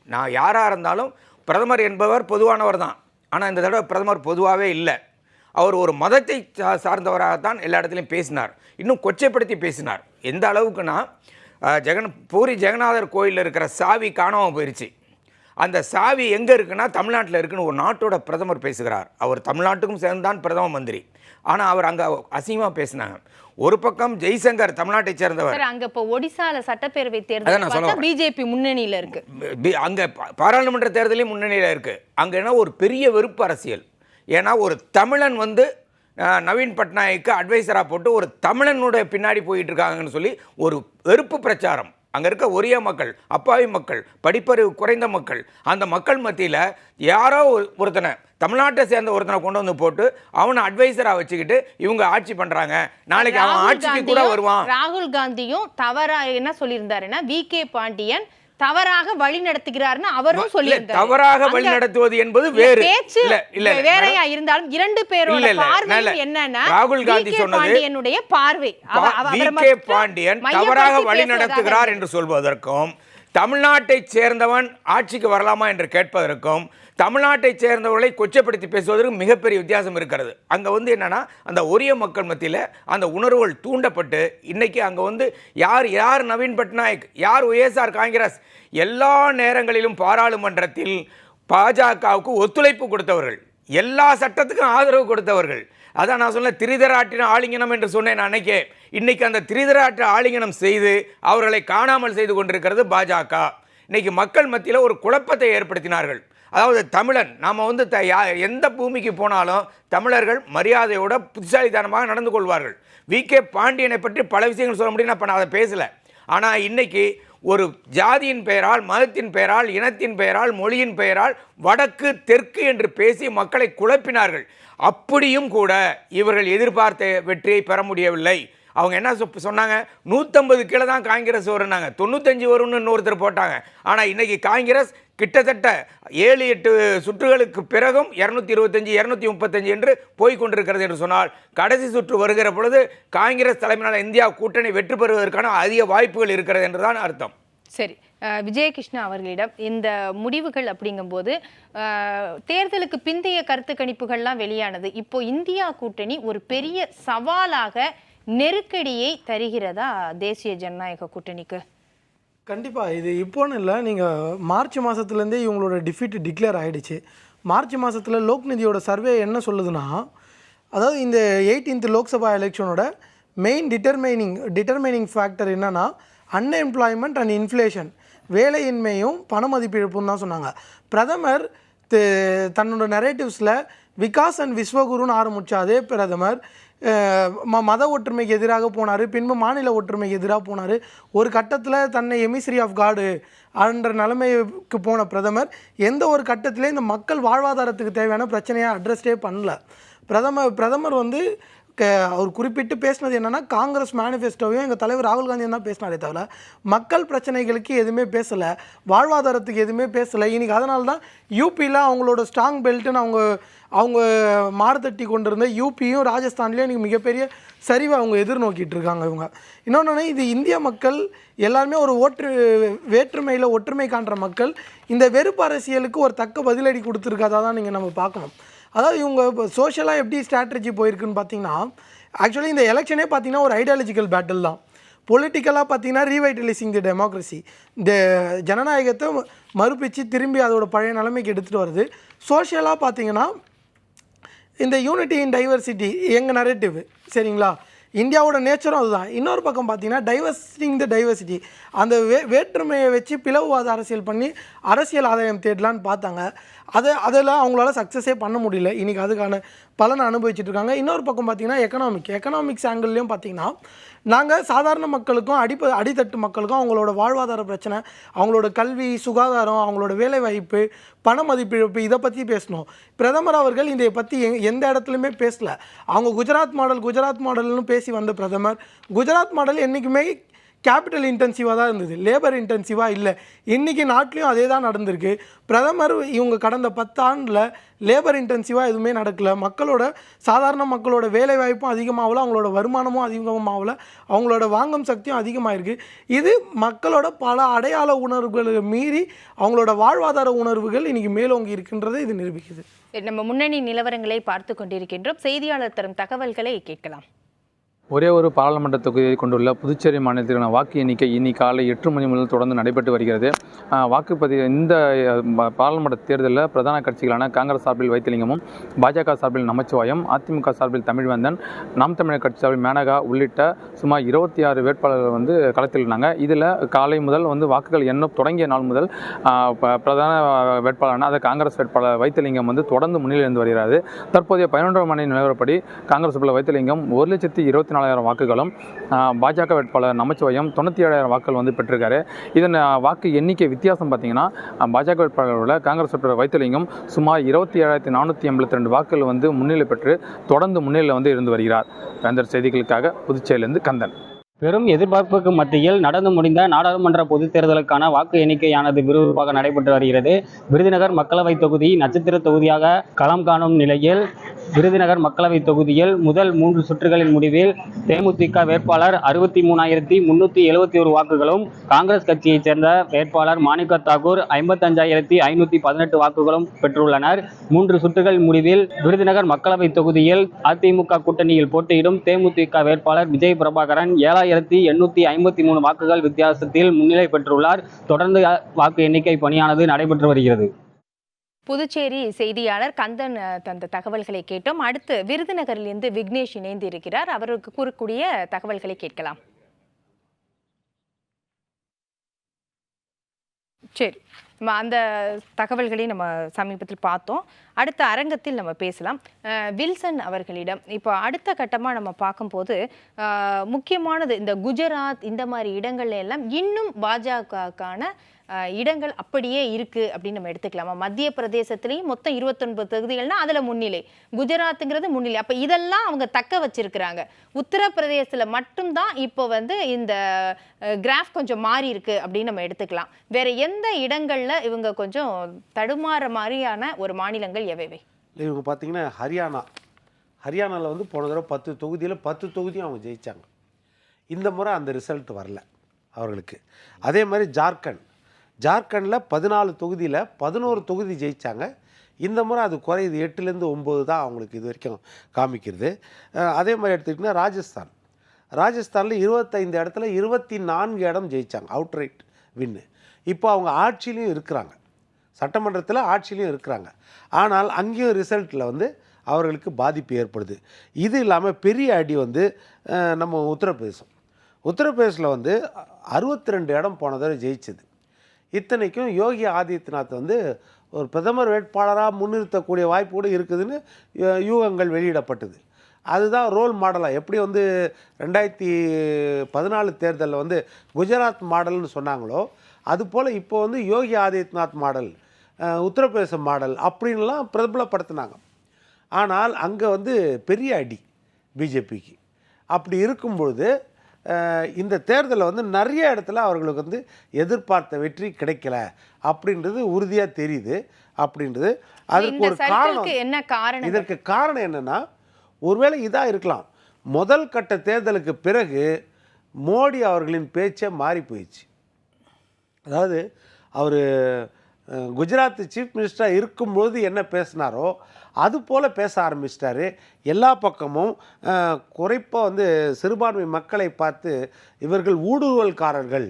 D: நான் யாராக இருந்தாலும் பிரதமர் என்பவர் பொதுவானவர் தான், ஆனால் இந்த தடவை பிரதமர் பொதுவாகவே இல்லை. அவர் ஒரு மதத்தை சார்ந்தவராகத்தான் எல்லா இடத்துலையும் பேசினார். இன்னும் கொச்சைப்படுத்தி பேசினார். எந்த அளவுக்குன்னா, பூரி ஜெகநாதர் கோயிலில் இருக்கிற சாவி காணாமல் போயிடுச்சு. அந்த சாவி எங்கே இருக்குன்னா தமிழ்நாட்டில் இருக்குன்னு ஒரு நாட்டோட பிரதமர் பேசுகிறார். அவர் தமிழ்நாட்டுக்கும் சேர்ந்தான் பிரதம மந்திரி. ஆனால் அவர் அங்கே அசிங்கமாக பேசினாங்க. ஒரு பக்கம் ஜெய்சங்கர் தமிழ்நாட்டை சேர்ந்தவர்.
A: அங்க இப்போ ஒடிசால சட்டப்பேரவை தேர்தல் பிஜேபி முன்னணியில இருக்கு.
D: அங்க பாராளுமன்ற தேர்தலையும் முன்னணியில இருக்கு. அங்க என்ன ஒரு பெரிய வெறுப்பு அரசியல். ஏன்னா ஒரு தமிழன் நவீன் பட்நாயக்கு அட்வைசராக போட்டு ஒரு தமிழனுடைய பின்னாடி போயிட்டு இருக்காங்கன்னு சொல்லி ஒரு வெறுப்பு பிரச்சாரம். அங்கே இருக்க ஒரே மக்கள், அப்பாவி மக்கள், படிப்பறிவு குறைந்த மக்கள், அந்த மக்கள் மத்தியில் யாரோ ஒருத்தனை, தமிழ்நாட்டை சேர்ந்த ஒருத்தனை கொண்டு வந்து போட்டு அவனை அட்வைசராக வச்சுக்கிட்டு இவங்க ஆட்சி பண்ணுறாங்க, நாளைக்கு அவன் ஆட்சிக்கு கூட வருவான்.
A: ராகுல் காந்தியும் தவறா என்ன சொல்லியிருந்தாருன்னா, வி.கே. பாண்டியன் தவறாக வழி நடத்துகிறார்னு அவரும் சொல்லியிருந்தார்.
D: தவறாக வழி நடத்துவது என்பது வேறு,
A: வேறையா இருந்தாலும் இரண்டு பேரோட பார்வை என்னன்னா,
D: ராகுல் காந்தி சொன்னது
A: என்னுடைய பார்வை,
D: வி.கே. பாண்டியன் தவறாக வழி நடத்துகிறார் என்று சொல்வதற்கும், தமிழ்நாட்டை சேர்ந்தவன் ஆட்சிக்கு வரலாமா என்று கேட்பதற்கும், தமிழ்நாட்டை சேர்ந்தவர்களை கொச்சைப்படுத்தி பேசுவதற்கு மிகப்பெரிய வித்தியாசம் இருக்கிறது. அங்கே என்னன்னா, அந்த ஒரிய மக்கள் மத்தியில் அந்த உணர்வுகள் தூண்டப்பட்டு இன்னைக்கு அங்கே யார் நவீன் பட்நாயக், யார் ஒய்எஸ்ஆர் காங்கிரஸ், எல்லா நேரங்களிலும் பாராளுமன்றத்தில் பாஜகவுக்கு ஒத்துழைப்பு கொடுத்தவர்கள், எல்லா சட்டத்துக்கும் ஆதரவு கொடுத்தவர்கள். அதான் நான் சொன்ன திரிதராட்டின ஆலிங்கனம் என்று சொன்னேன் அன்னைக்கே. இன்னைக்கு அந்த திரிதராட்ட ஆலிங்கனம் செய்து அவர்களை காணாமல் செய்து கொண்டிருக்கிறது பாஜக. இன்னைக்கு மக்கள் மத்தியில் ஒரு குழப்பத்தை ஏற்படுத்தினார்கள். அதாவது தமிழன், நாம் எந்த பூமிக்கு போனாலும் தமிழர்கள் மரியாதையோட புத்திசாலித்தனமாக நடந்து கொள்வார்கள். வி.கே. பாண்டியனை பற்றி பல விஷயங்கள் சொல்ல முடியும், இப்போ நான் அதை பேசலை. ஆனால் இன்னைக்கு ஒரு ஜாதியின் பெயரால், மதத்தின் பெயரால், இனத்தின் பெயரால், மொழியின் பெயரால் வடக்கு தெற்கு என்று பேசி மக்களை குழப்பினார்கள். அப்படியும் கூட இவர்கள் எதிர்பார்த்த வெற்றியை பெற முடியவில்லை. அவங்க என்ன சொன்னாங்க, 150 கீழே தான் காங்கிரஸ் வரும்னாங்க, 95 வரும்னு இன்னொருத்தர் போட்டாங்க. ஆனால் இன்றைக்கி காங்கிரஸ் கிட்டத்தட்ட 7-8 சுற்றுகளுக்கு பிறகும் 225 235 என்று போய்கொண்டிருக்கிறது என்று சொன்னால், கடைசி சுற்று வருகிற பொழுது காங்கிரஸ் தலைமையிலான இந்தியா கூட்டணி வெற்றி பெறுவதற்கான அதிக வாய்ப்புகள் இருக்கிறது என்று தான் அர்த்தம்.
A: சரி, விஜயகிருஷ்ணா அவர்களிடம் இந்த முடிவுகள் அப்படிங்கும்போது தேர்தலுக்கு பிந்தைய கருத்து கணிப்புகள்லாம் வெளியானது. இப்போ இந்தியா கூட்டணி ஒரு பெரிய சவாலாக நெருக்கடியை தருகிறதா தேசிய ஜனநாயக கூட்டணிக்கு?
E: கண்டிப்பாக. இது இப்போன்னு இல்லை, நீங்கள் மார்ச் மாதத்துலேருந்தே இவங்களோட டிஃபீட் டிக்ளேர் ஆகிடுச்சு. மார்ச் மாதத்தில் லோக்நிதியோட சர்வே என்ன சொல்லுதுன்னா, அதாவது இந்த 18th லோக்சபா எலெக்ஷனோட மெயின் டிட்டர்மைனிங் ஃபேக்டர் என்னென்னா அன்எம்ப்ளாய்மெண்ட் அண்ட் இன்ஃப்ளேஷன், வேலையின்மையும் பண மதிப்பிழப்பும் தான் சொன்னாங்க. பிரதமர் தன்னோட நரேட்டிவ்ஸில் விகாஸ் அண்ட் விஸ்வகுருன்னு ஆரம்பித்த அதே பிரதமர் மத ஒற்றுமைக்கு எதிராக போனார், பின்பு மாநில ஒற்றுமைக்கு எதிராக போனார். ஒரு கட்டத்தில் தன்னை எமிசரி ஆஃப் காடு என்ற நிலைமைக்கு போன பிரதமர் எந்த ஒரு கட்டத்திலே இந்த மக்கள் வாழ்வாதாரத்துக்கு தேவையான பிரச்சனையை அட்ரஸ்டே பண்ணல. பிரதமர் அவர் குறிப்பிட்டு பேசினது என்னென்னா, காங்கிரஸ் மேனிஃபெஸ்டோவையும் எங்கள் தலைவர் ராகுல் காந்தியும் தான் பேசினாரே தவிர மக்கள் பிரச்சனைகளுக்கு எதுவுமே பேசலை, வாழ்வாதாரத்துக்கு எதுவுமே பேசலை. இன்றைக்கி அதனால தான் யூபியில் அவங்களோட ஸ்ட்ராங் பெல்ட்டுன்னு அவங்க மாறுதட்டி கொண்டிருந்த யூபியும் ராஜஸ்தான்லேயும் இன்றைக்கி மிகப்பெரிய சரிவை அவங்க எதிர்நோக்கிட்டு இருக்காங்க. இவங்க இன்னொன்று, இது இந்திய மக்கள் எல்லாருமே ஒரு வேற்றுமையில் ஒற்றுமை காண்ற மக்கள். இந்த வெறுப்பு அரசியலுக்கு ஒரு தக்க பதிலடி கொடுத்துருக்காதா தான் நீங்கள் நம்ம பார்க்கணும். அதாவது இவங்க இப்போ சோஷியலாக எப்படி ஸ்ட்ராட்டஜி போயிருக்குன்னு பார்த்தீங்கன்னா, ஆக்சுவலி இந்த எலெக்ஷனே பார்த்தீங்கன்னா ஒரு ஐடியாலஜிக்கல் பேட்டில் தான். பொலிட்டிக்கலாக பார்த்தீங்கன்னா ரீவைட்டலைசிங் தி டெமோக்ரஸி, இந்த ஜனநாயகத்தை மறுப்பிச்சு திரும்பி அதோட பழைய நிலைமைக்கு எடுத்துகிட்டு வருது. சோஷியலாக பார்த்தீங்கன்னா இந்த யூனிட்டி இன் டைவர்சிட்டி எங்கள் நரேட்டிவ், சரிங்களா, இந்தியாவோட நேச்சரும் அதுதான். இன்னொரு பக்கம் பார்த்தீங்கன்னா டைவர்சிட்டிங் த டைவர்சிட்டி, அந்த வேற்றுமையை வச்சு பிளவுவாத அரசியல் பண்ணி அரசியல் ஆதாயம் தேடலான்னு பார்த்தாங்க. அதெல்லாம் அவங்களால சக்ஸஸே பண்ண முடியல. இன்றைக்கி அதுக்கான பலனை அனுபவிச்சுட்டு இருக்காங்க. இன்னொரு பக்கம் பார்த்தீங்கன்னா எக்கனாமிக்ஸ் ஆங்கிள்லேயும் பார்த்தீங்கன்னா நாங்கள் சாதாரண மக்களுக்கும் அடித்தட்டு மக்களுக்கும் அவங்களோட வாழ்வாதார பிரச்சனை, அவங்களோட கல்வி, சுகாதாரம், அவங்களோட வேலைவாய்ப்பு, பண மதிப்பிழப்பு இதை பற்றி பேசணும். பிரதமர் அவர்கள் இதை பற்றி எந்த இடத்துலையுமே பேசல. அவங்க குஜராத் மாடல்னு பேசி வந்த பிரதமர், குஜராத் மாடல் என்றைக்குமே கேபிட்டல் இன்டென்சிவாக தான் இருந்தது, லேபர் இன்டென்சிவாக இல்லை. இன்றைக்கி நாட்டிலையும் அதே தான் நடந்திருக்கு. பிரதமர் இவங்க கடந்த 10 ஆண்டில் லேபர் இன்டென்சிவாக எதுவுமே நடக்கலை. சாதாரண மக்களோட வேலைவாய்ப்பும் அதிகமாகல, அவங்களோட வருமானமும் அதிகமாகல, அவங்களோட வாங்கும் சக்தியும் அதிகமாகிருக்கு. இது மக்களோட பல அடையாள உணர்வுகளை மீறி அவங்களோட வாழ்வாதார உணர்வுகள் இன்றைக்கி மேலோங்கி இருக்கின்றதை இது நிரூபிக்குது.
A: நம்ம முன்னணி நிலவரங்களை பார்த்து கொண்டிருக்கின்றோம். செய்தியாளர் தரும் தகவல்களை கேட்கலாம்.
F: ஒரே ஒரு பாராளுமன்ற தொகுதியை கொண்டுள்ள புதுச்சேரி மாநிலத்திற்கான வாக்கு எண்ணிக்கை இன்னைக்கு காலை 8 மணி முதல் தொடர்ந்து நடைபெற்று வருகிறது. வாக்குப்பதிவு இந்த பாராளுமன்ற தேர்தலில் பிரதான கட்சிகளான காங்கிரஸ் சார்பில் வைத்திலிங்கமும், பாஜக சார்பில் நமச்சிவாயம், அதிமுக சார்பில் தமிழ்வேந்தன், நாம் தமிழர் கட்சி சார்பில் மேனகா உள்ளிட்ட சுமார் 26 வேட்பாளர்கள் களத்தில் இருந்தாங்க. இதில் காலை முதல் வாக்குகள் எண்ண தொடங்கிய நாள் முதல் பிரதான வேட்பாளரான அது காங்கிரஸ் வேட்பாளர் வைத்திலிங்கம் தொடர்ந்து முன்னிலையிலிருந்து வருகிறது. தற்போதைய 11 மணி நிலவரப்படி காங்கிரஸ் வேட்பாளர் வைத்திலிங்கம் 1,24,000 வாக்குகளும், பாஜக வேட்பாளர் நமச்சிவாயம் 97,000 வாக்குகள் பெற்றிருக்காரு. இதன் வாக்கு எண்ணிக்கை வித்தியாசம் பார்த்தீங்கன்னா, பாஜக வேட்பாளரோட காங்கிரஸ் வேட்பாளர் வைத்திலிங்கம் சுமார் 27,482 வாக்குகள் முன்னிலை பெற்று தொடர்ந்து முன்னிலையில் இருந்து வருகிறார். வேந்தர் செய்திகளுக்காக புதுச்சேரியிலிருந்து கந்தன்.
G: பெரும் எதிர்பார்ப்புக்கு மத்தியில் நடந்து முடிந்த நாடாளுமன்ற பொதுத் தேர்தலுக்கான வாக்கு எண்ணிக்கையானது விறுவிறுப்பாக நடைபெற்று வருகிறது. விருதுநகர் மக்களவை தொகுதி நட்சத்திர தொகுதியாக களம் காணும் நிலையில் விருதுநகர் மக்களவை தொகுதியில் முதல் 3 சுற்றுகளின் முடிவில் தேமுதிக வேட்பாளர் 63,371 வாக்குகளும், காங்கிரஸ் கட்சியைச் சேர்ந்த வேட்பாளர் மாணிக்க தாக்கூர் 55,518 வாக்குகளும் பெற்றுள்ளனர். 3 சுற்றுகள் முடிவில் விருதுநகர் மக்களவை தொகுதியில் அதிமுக கூட்டணியில் போட்டியிடும் தேமுதிக வேட்பாளர் விஜய் பிரபாகரன் 7,853 வாக்குகள் வித்தியாசத்தில் முன்னிலை பெற்றுள்ளார். தொடர்ந்து வாக்கு எண்ணிக்கை பணியானது நடைபெற்று வருகிறது.
A: புதுச்சேரி செய்தியாளர் கந்தன் தந்த தகவல்களை கேட்டோம். அடுத்து விருதுநகரிலிருந்து விக்னேஷ் இணைந்து இருக்கிறார். அவருக்கு கூறக்கூடிய தகவல்களை கேட்கலாம். சரி, நம்ம அந்த தகவல்களையும் நம்ம சமீபத்தில் பார்த்தோம். அடுத்த அரங்கத்தில் நம்ம பேசலாம். வில்சன் அவர்களிடம் இப்போ அடுத்த கட்டமாக நம்ம பார்க்கும்போது முக்கியமானது இந்த குஜராத் இந்த மாதிரி இடங்கள்ல எல்லாம் இன்னும் பாஜகக்கான இடங்கள் அப்படியே இருக்குது அப்படின்னு நம்ம எடுத்துக்கலாமா? மத்திய பிரதேசத்துலேயும் மொத்தம் 29 தொகுதிகள்னா அதில் முன்னிலை, குஜராத்துங்கிறது முன்னிலை. அப்போ இதெல்லாம் அவங்க தக்க வச்சிருக்கிறாங்க. உத்தரப்பிரதேசத்தில் மட்டும்தான் இப்போ இந்த கிராஃப் கொஞ்சம் மாறி இருக்கு அப்படின்னு நம்ம எடுத்துக்கலாம். வேற எந்த இடங்களில் இவங்க கொஞ்சம் தடுமாற மாதிரியான ஒரு மாநிலங்கள் எவைவை?
H: இவங்க பார்த்தீங்கன்னா ஹரியானாவில் போன தடவை 10 தொகுதியில் 10 தொகுதியும் அவங்க ஜெயித்தாங்க. இந்த முறை அந்த ரிசல்ட் வரல அவர்களுக்கு. அதே மாதிரி ஜார்க்கண்டில் 14 தொகுதியில் 11 தொகுதி ஜெயித்தாங்க. இந்த முறை அது குறையுது, 8லேருந்து 9 தான் அவங்களுக்கு இது வரைக்கும் காமிக்கிறது. அதே மாதிரி எடுத்துக்கிட்டிங்கன்னா ராஜஸ்தானில் 25 இடத்துல 24 இடம் ஜெயித்தாங்க, அவுட்ரைட் வின்னு. இப்போ அவங்க ஆட்சியிலையும் இருக்கிறாங்க, சட்டமன்றத்தில் ஆட்சியிலையும் இருக்கிறாங்க. ஆனால் அங்கேயும் ரிசல்ட்டில் அவர்களுக்கு பாதிப்பு ஏற்படுது. இது இல்லாமல் பெரிய அடி நம்ம உத்தரப்பிரதேசில் 62 இடம் போன தடவை ஜெயிச்சது. இத்தனைக்கும் யோகி ஆதித்யநாத் ஒரு பிரதமர் வேட்பாளராக முன்னிறுத்தக்கூடிய வாய்ப்பு கூட இருக்குதுன்னு யூகங்கள் வெளியிடப்பட்டது. அதுதான் ரோல் மாடலாக எப்படி 2014 தேர்தலில் குஜராத் மாடல்னு சொன்னாங்களோ அதுபோல் இப்போ யோகி ஆதித்யநாத் மாடல், உத்தரப்பிரதேச மாடல் அப்படின்லாம் பிரபலப்படுத்தினாங்க. ஆனால் அங்கே பெரிய அடி பிஜேபிக்கு. அப்படி இருக்கும்பொழுது இந்த தேர்தலில் நிறைய இடத்துல அவர்களுக்கு எதிர்பார்த்த வெற்றி கிடைக்கல அப்படின்றது உறுதியாக தெரியுது. அப்படின்றது அதுக்கு ஒரு காரணம். இதற்கு காரணம் என்னென்னா, ஒருவேளை இதாக இருக்கலாம், முதல் கட்ட தேர்தலுக்கு பிறகு மோடி அவர்களின் பேச்சை மாறி போயிடுச்சு. அதாவது அவர் குஜராத் சீஃப் மினிஸ்டராக இருக்கும்பொழுது என்ன பேசினாரோ அது போல் பேச ஆரம்பிச்சிட்டாரு. எல்லா பக்கமும் குறைப்பாக சிறுபான்மை மக்களை பார்த்து இவர்கள் ஊடுருவல்காரர்கள்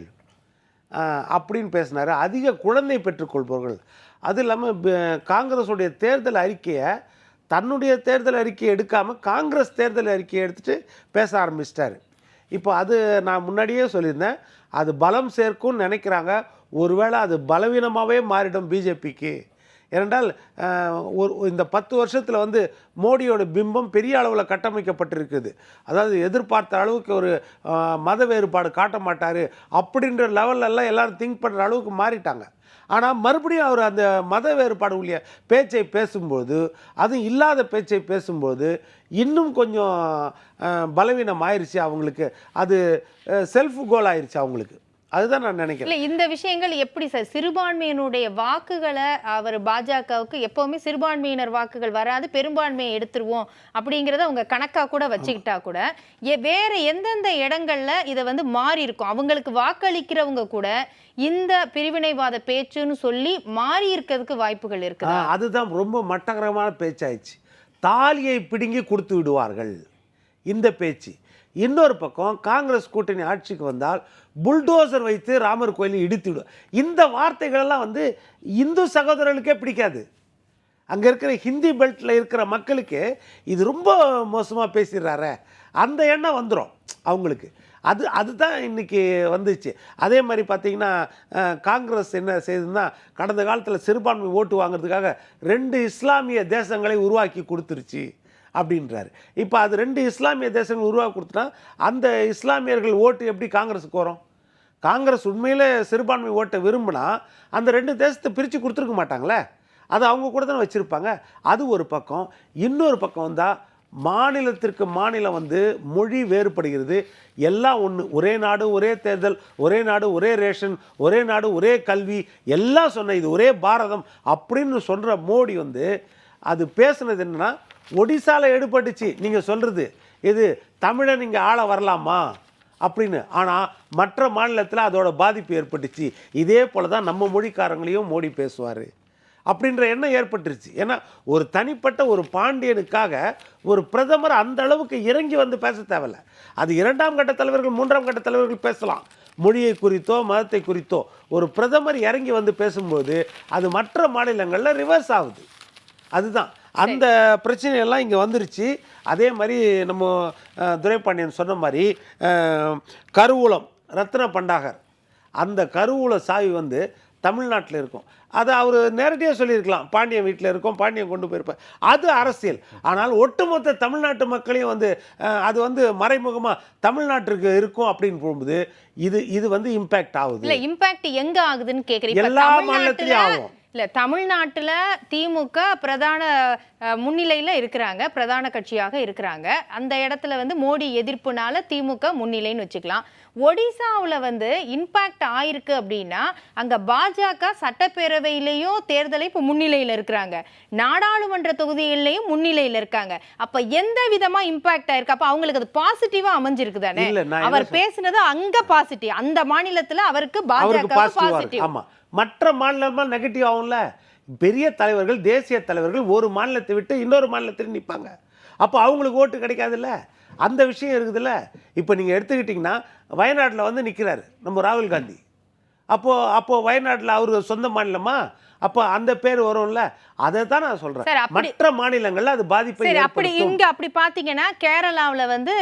H: அப்படின்னு பேசினார். அதிக குழந்தை பெற்றுக்கொள்பவர்கள். அது இல்லாமல் காங்கிரஸுடைய தேர்தல் அறிக்கையை தன்னுடைய தேர்தல் அறிக்கையை எடுக்காமல் காங்கிரஸ் தேர்தல் அறிக்கையை எடுத்துகிட்டு பேச ஆரம்பிச்சிட்டார். இப்போ அது நான் முன்னாடியே சொல்லியிருந்தேன், அது பலம் சேர்க்கும்னு நினைக்கிறாங்க. ஒருவேளை அது பலவீனமாகவே மாறிடும் பிஜேபிக்கு. ஏனென்றால் இந்த 10 வருஷத்தில் வந்து மோடியோட பிம்பம் பெரிய அளவில் கட்டமைக்கப்பட்டிருக்குது. அதாவது எதிர்பார்த்த அளவுக்கு ஒரு மத வேறுபாடு காட்ட மாட்டார் அப்படின்ற லெவல்லலாம் எல்லாரும் திங்க் பண்ணுற அளவுக்கு மாறிட்டாங்க. ஆனால் மறுபடியும் அவர் அந்த மத வேறுபாடு உள்ள பேச்சை பேசும்போது, அதுவும் இல்லாத பேச்சை பேசும்போது இன்னும் கொஞ்சம் பலவீனம் ஆயிடுச்சு அவங்களுக்கு. அது செல்ஃப் கோல் ஆயிடுச்சு அவங்களுக்கு. அதுதான் நான் நினைக்கிறேன்.
A: இல்லை, இந்த விஷயங்கள் எப்படி சார் சிறுபான்மையினுடைய வாக்குகளை அவர் பாஜகவுக்கு எப்போவுமே சிறுபான்மையினர் வாக்குகள் வராது, பெரும்பான்மையை எடுத்துருவோம் அப்படிங்கிறத அவங்க கணக்காக கூட வச்சுக்கிட்டா கூட வேற எந்தெந்த இடங்கள்ல இதை வந்து மாறி இருக்கும், அவங்களுக்கு வாக்களிக்கிறவங்க கூட இந்த பிரிவினைவாத பேச்சுன்னு சொல்லி மாறி இருக்கிறதுக்கு வாய்ப்புகள் இருக்கு.
H: அதுதான் ரொம்ப மட்டகரமான பேச்சாயிடுச்சு. தாலியை பிடுங்கி கொடுத்து விடுவார்கள் இந்த பேச்சு. இன்னொரு பக்கம் காங்கிரஸ் கூட்டணி ஆட்சிக்கு வந்தால் புல்டோசர் வைத்து ராமர் கோயிலை இடித்து விடும். இந்த வார்த்தைகளெல்லாம் வந்து இந்து சகோதரர்களுக்கே பிடிக்காது. அங்கே இருக்கிற ஹிந்தி பெல்ட்டில் இருக்கிற மக்களுக்கு இது ரொம்ப மோசமாக பேசிடுறாரு அந்த எண்ணம் வந்துடும் அவங்களுக்கு. அதுதான் இன்றைக்கி வந்துச்சு. அதே மாதிரி பார்த்திங்கன்னா காங்கிரஸ் என்ன செய்யுதுன்னா, கடந்த காலத்தில் சிறுபான்மை ஓட்டு வாங்குறதுக்காக 2 இஸ்லாமிய தேசங்களை உருவாக்கி கொடுத்துருச்சு அப்படின்றாரு. இப்போ அது 2 இஸ்லாமிய தேசங்கள் உருவாக்கி கொடுத்துட்டா அந்த இஸ்லாமியர்கள் ஓட்டு எப்படி காங்கிரஸுக்கு வரும்? காங்கிரஸ் உண்மையில் சிறுபான்மை ஓட்டை விரும்பினா அந்த 2 தேசத்தை பிரித்து கொடுத்துருக்க மாட்டாங்களே, அது அவங்க கூட தானே வச்சுருப்பாங்க. அது ஒரு பக்கம். இன்னொரு பக்கம் வந்தால் மாநிலத்திற்கு மாநிலம் வந்து மொழி வேறுபடுகிறது, எல்லாம் ஒன்று, ஒரே நாடு ஒரே தேர்தல், ஒரே நாடு ஒரே ரேஷன், ஒரே நாடு ஒரே கல்வி, எல்லாம் சொன்ன இது ஒரே பாரதம் அப்படின்னு சொல்கிற மோடி வந்து அது பேசுனது என்னன்னா, ஒடிசாவில் எடுபட்டுச்சு நீங்கள் சொல்கிறது இது தமிழன் இங்கே ஆள வரலாமா அப்படின்னு. ஆனால் மற்ற மாநிலத்தில் அதோட பாதிப்பு ஏற்பட்டுச்சு. இதே போல் தான் நம்ம மொழிக்காரங்களையும் மோடி பேசுவார் அப்படின்ற எண்ணம் ஏற்பட்டுருச்சு. ஏன்னா ஒரு தனிப்பட்ட ஒரு பாண்டியனுக்காக ஒரு பிரதமர் அந்த அளவுக்கு இறங்கி வந்து பேச தேவையில்லை. அது 2ஆம் கட்ட தலைவர்கள் 3ஆம் கட்ட தலைவர்கள் பேசலாம், மொழியை குறித்தோ மதத்தை குறித்தோ. ஒரு பிரதமர் இறங்கி வந்து பேசும்போது அது மற்ற மாநிலங்களில் ரிவர்ஸ் ஆகுது. அதுதான் அந்த பிரச்சனையெல்லாம் இங்கே வந்துருச்சு. அதே மாதிரி நம்ம துரைபாண்டியன் சொன்ன மாதிரி கருவூலம் ரத்ன பண்டாகர், அந்த கருவூல சாவி வந்து தமிழ்நாட்டில் இருக்கும். அதை அவர் நேரடியாக சொல்லியிருக்கலாம், பாண்டியன் வீட்டில் இருக்கும், பாண்டியன் கொண்டு போயிருப்பார். அது அரசியல். ஆனால் ஒட்டுமொத்த தமிழ்நாட்டு மக்களையும் வந்து அது வந்து மறைமுகமாக தமிழ்நாட்டிற்கு இருக்கும் அப்படின்னு போகும்போது இது வந்து இம்பேக்ட் ஆகுது.
A: இல்லை, இம்பேக்ட் எங்கே ஆகுதுன்னு கேட்குறீங்க?
H: எல்லா மாநிலத்திலையும் ஆகும்.
A: இல்லை, தமிழ்நாட்டில் திமுக பிரதான முன்னிலையில் இருக்கிறாங்க, பிரதான கட்சியாக இருக்கிறாங்க. அந்த இடத்துல வந்து மோடி எதிர்ப்புனால திமுக முன்னிலைன்னு வச்சுக்கலாம். ஒடிசாவில் வந்து இம்பேக்ட் ஆயிருக்கு அப்படின்னா அங்கே பாஜக சட்டப்பேரவையிலையும் தேர்தலை இப்போ முன்னிலையில் இருக்கிறாங்க, நாடாளுமன்ற தொகுதிகளிலையும் முன்னிலையில் இருக்காங்க. அப்போ எந்த விதமாக இம்பேக்ட் ஆயிருக்கு? அப்போ அவங்களுக்கு அது பாசிட்டிவாக அமைஞ்சிருக்கு தானே? அவர் பேசுனது அங்கே பாசிட்டிவ், அந்த மாநிலத்தில் அவருக்கு பாஜக பாசிட்டிவ்.
H: ஆமாம், மற்ற மாநிலமாக நெகட்டிவ் ஆகும்ல. பெரிய தலைவர்கள், தேசிய தலைவர்கள் ஒரு மாநிலத்தை விட்டு இன்னொரு மாநிலத்தில் நிற்பாங்க. அப்போ அவங்களுக்கு ஓட்டு கிடைக்காதுல்ல, அந்த விஷயம் இருக்குதுல்ல. இப்போ நீங்கள் எடுத்துக்கிட்டிங்கன்னா வயநாட்டில் வந்து நிற்கிறாரு நம்ம ராகுல் காந்தி. அப்போது வயநாட்டில் அவர் சொந்த மாநிலமா? அப்போ அந்த பேர் வரும்ல. அதை தான் நான் சொல்கிறேன். மற்ற மாநிலங்களில் அது பாதிப்பை
A: அப்படி இங்கே அப்படி பார்த்தீங்கன்னா கேரளாவில் வந்து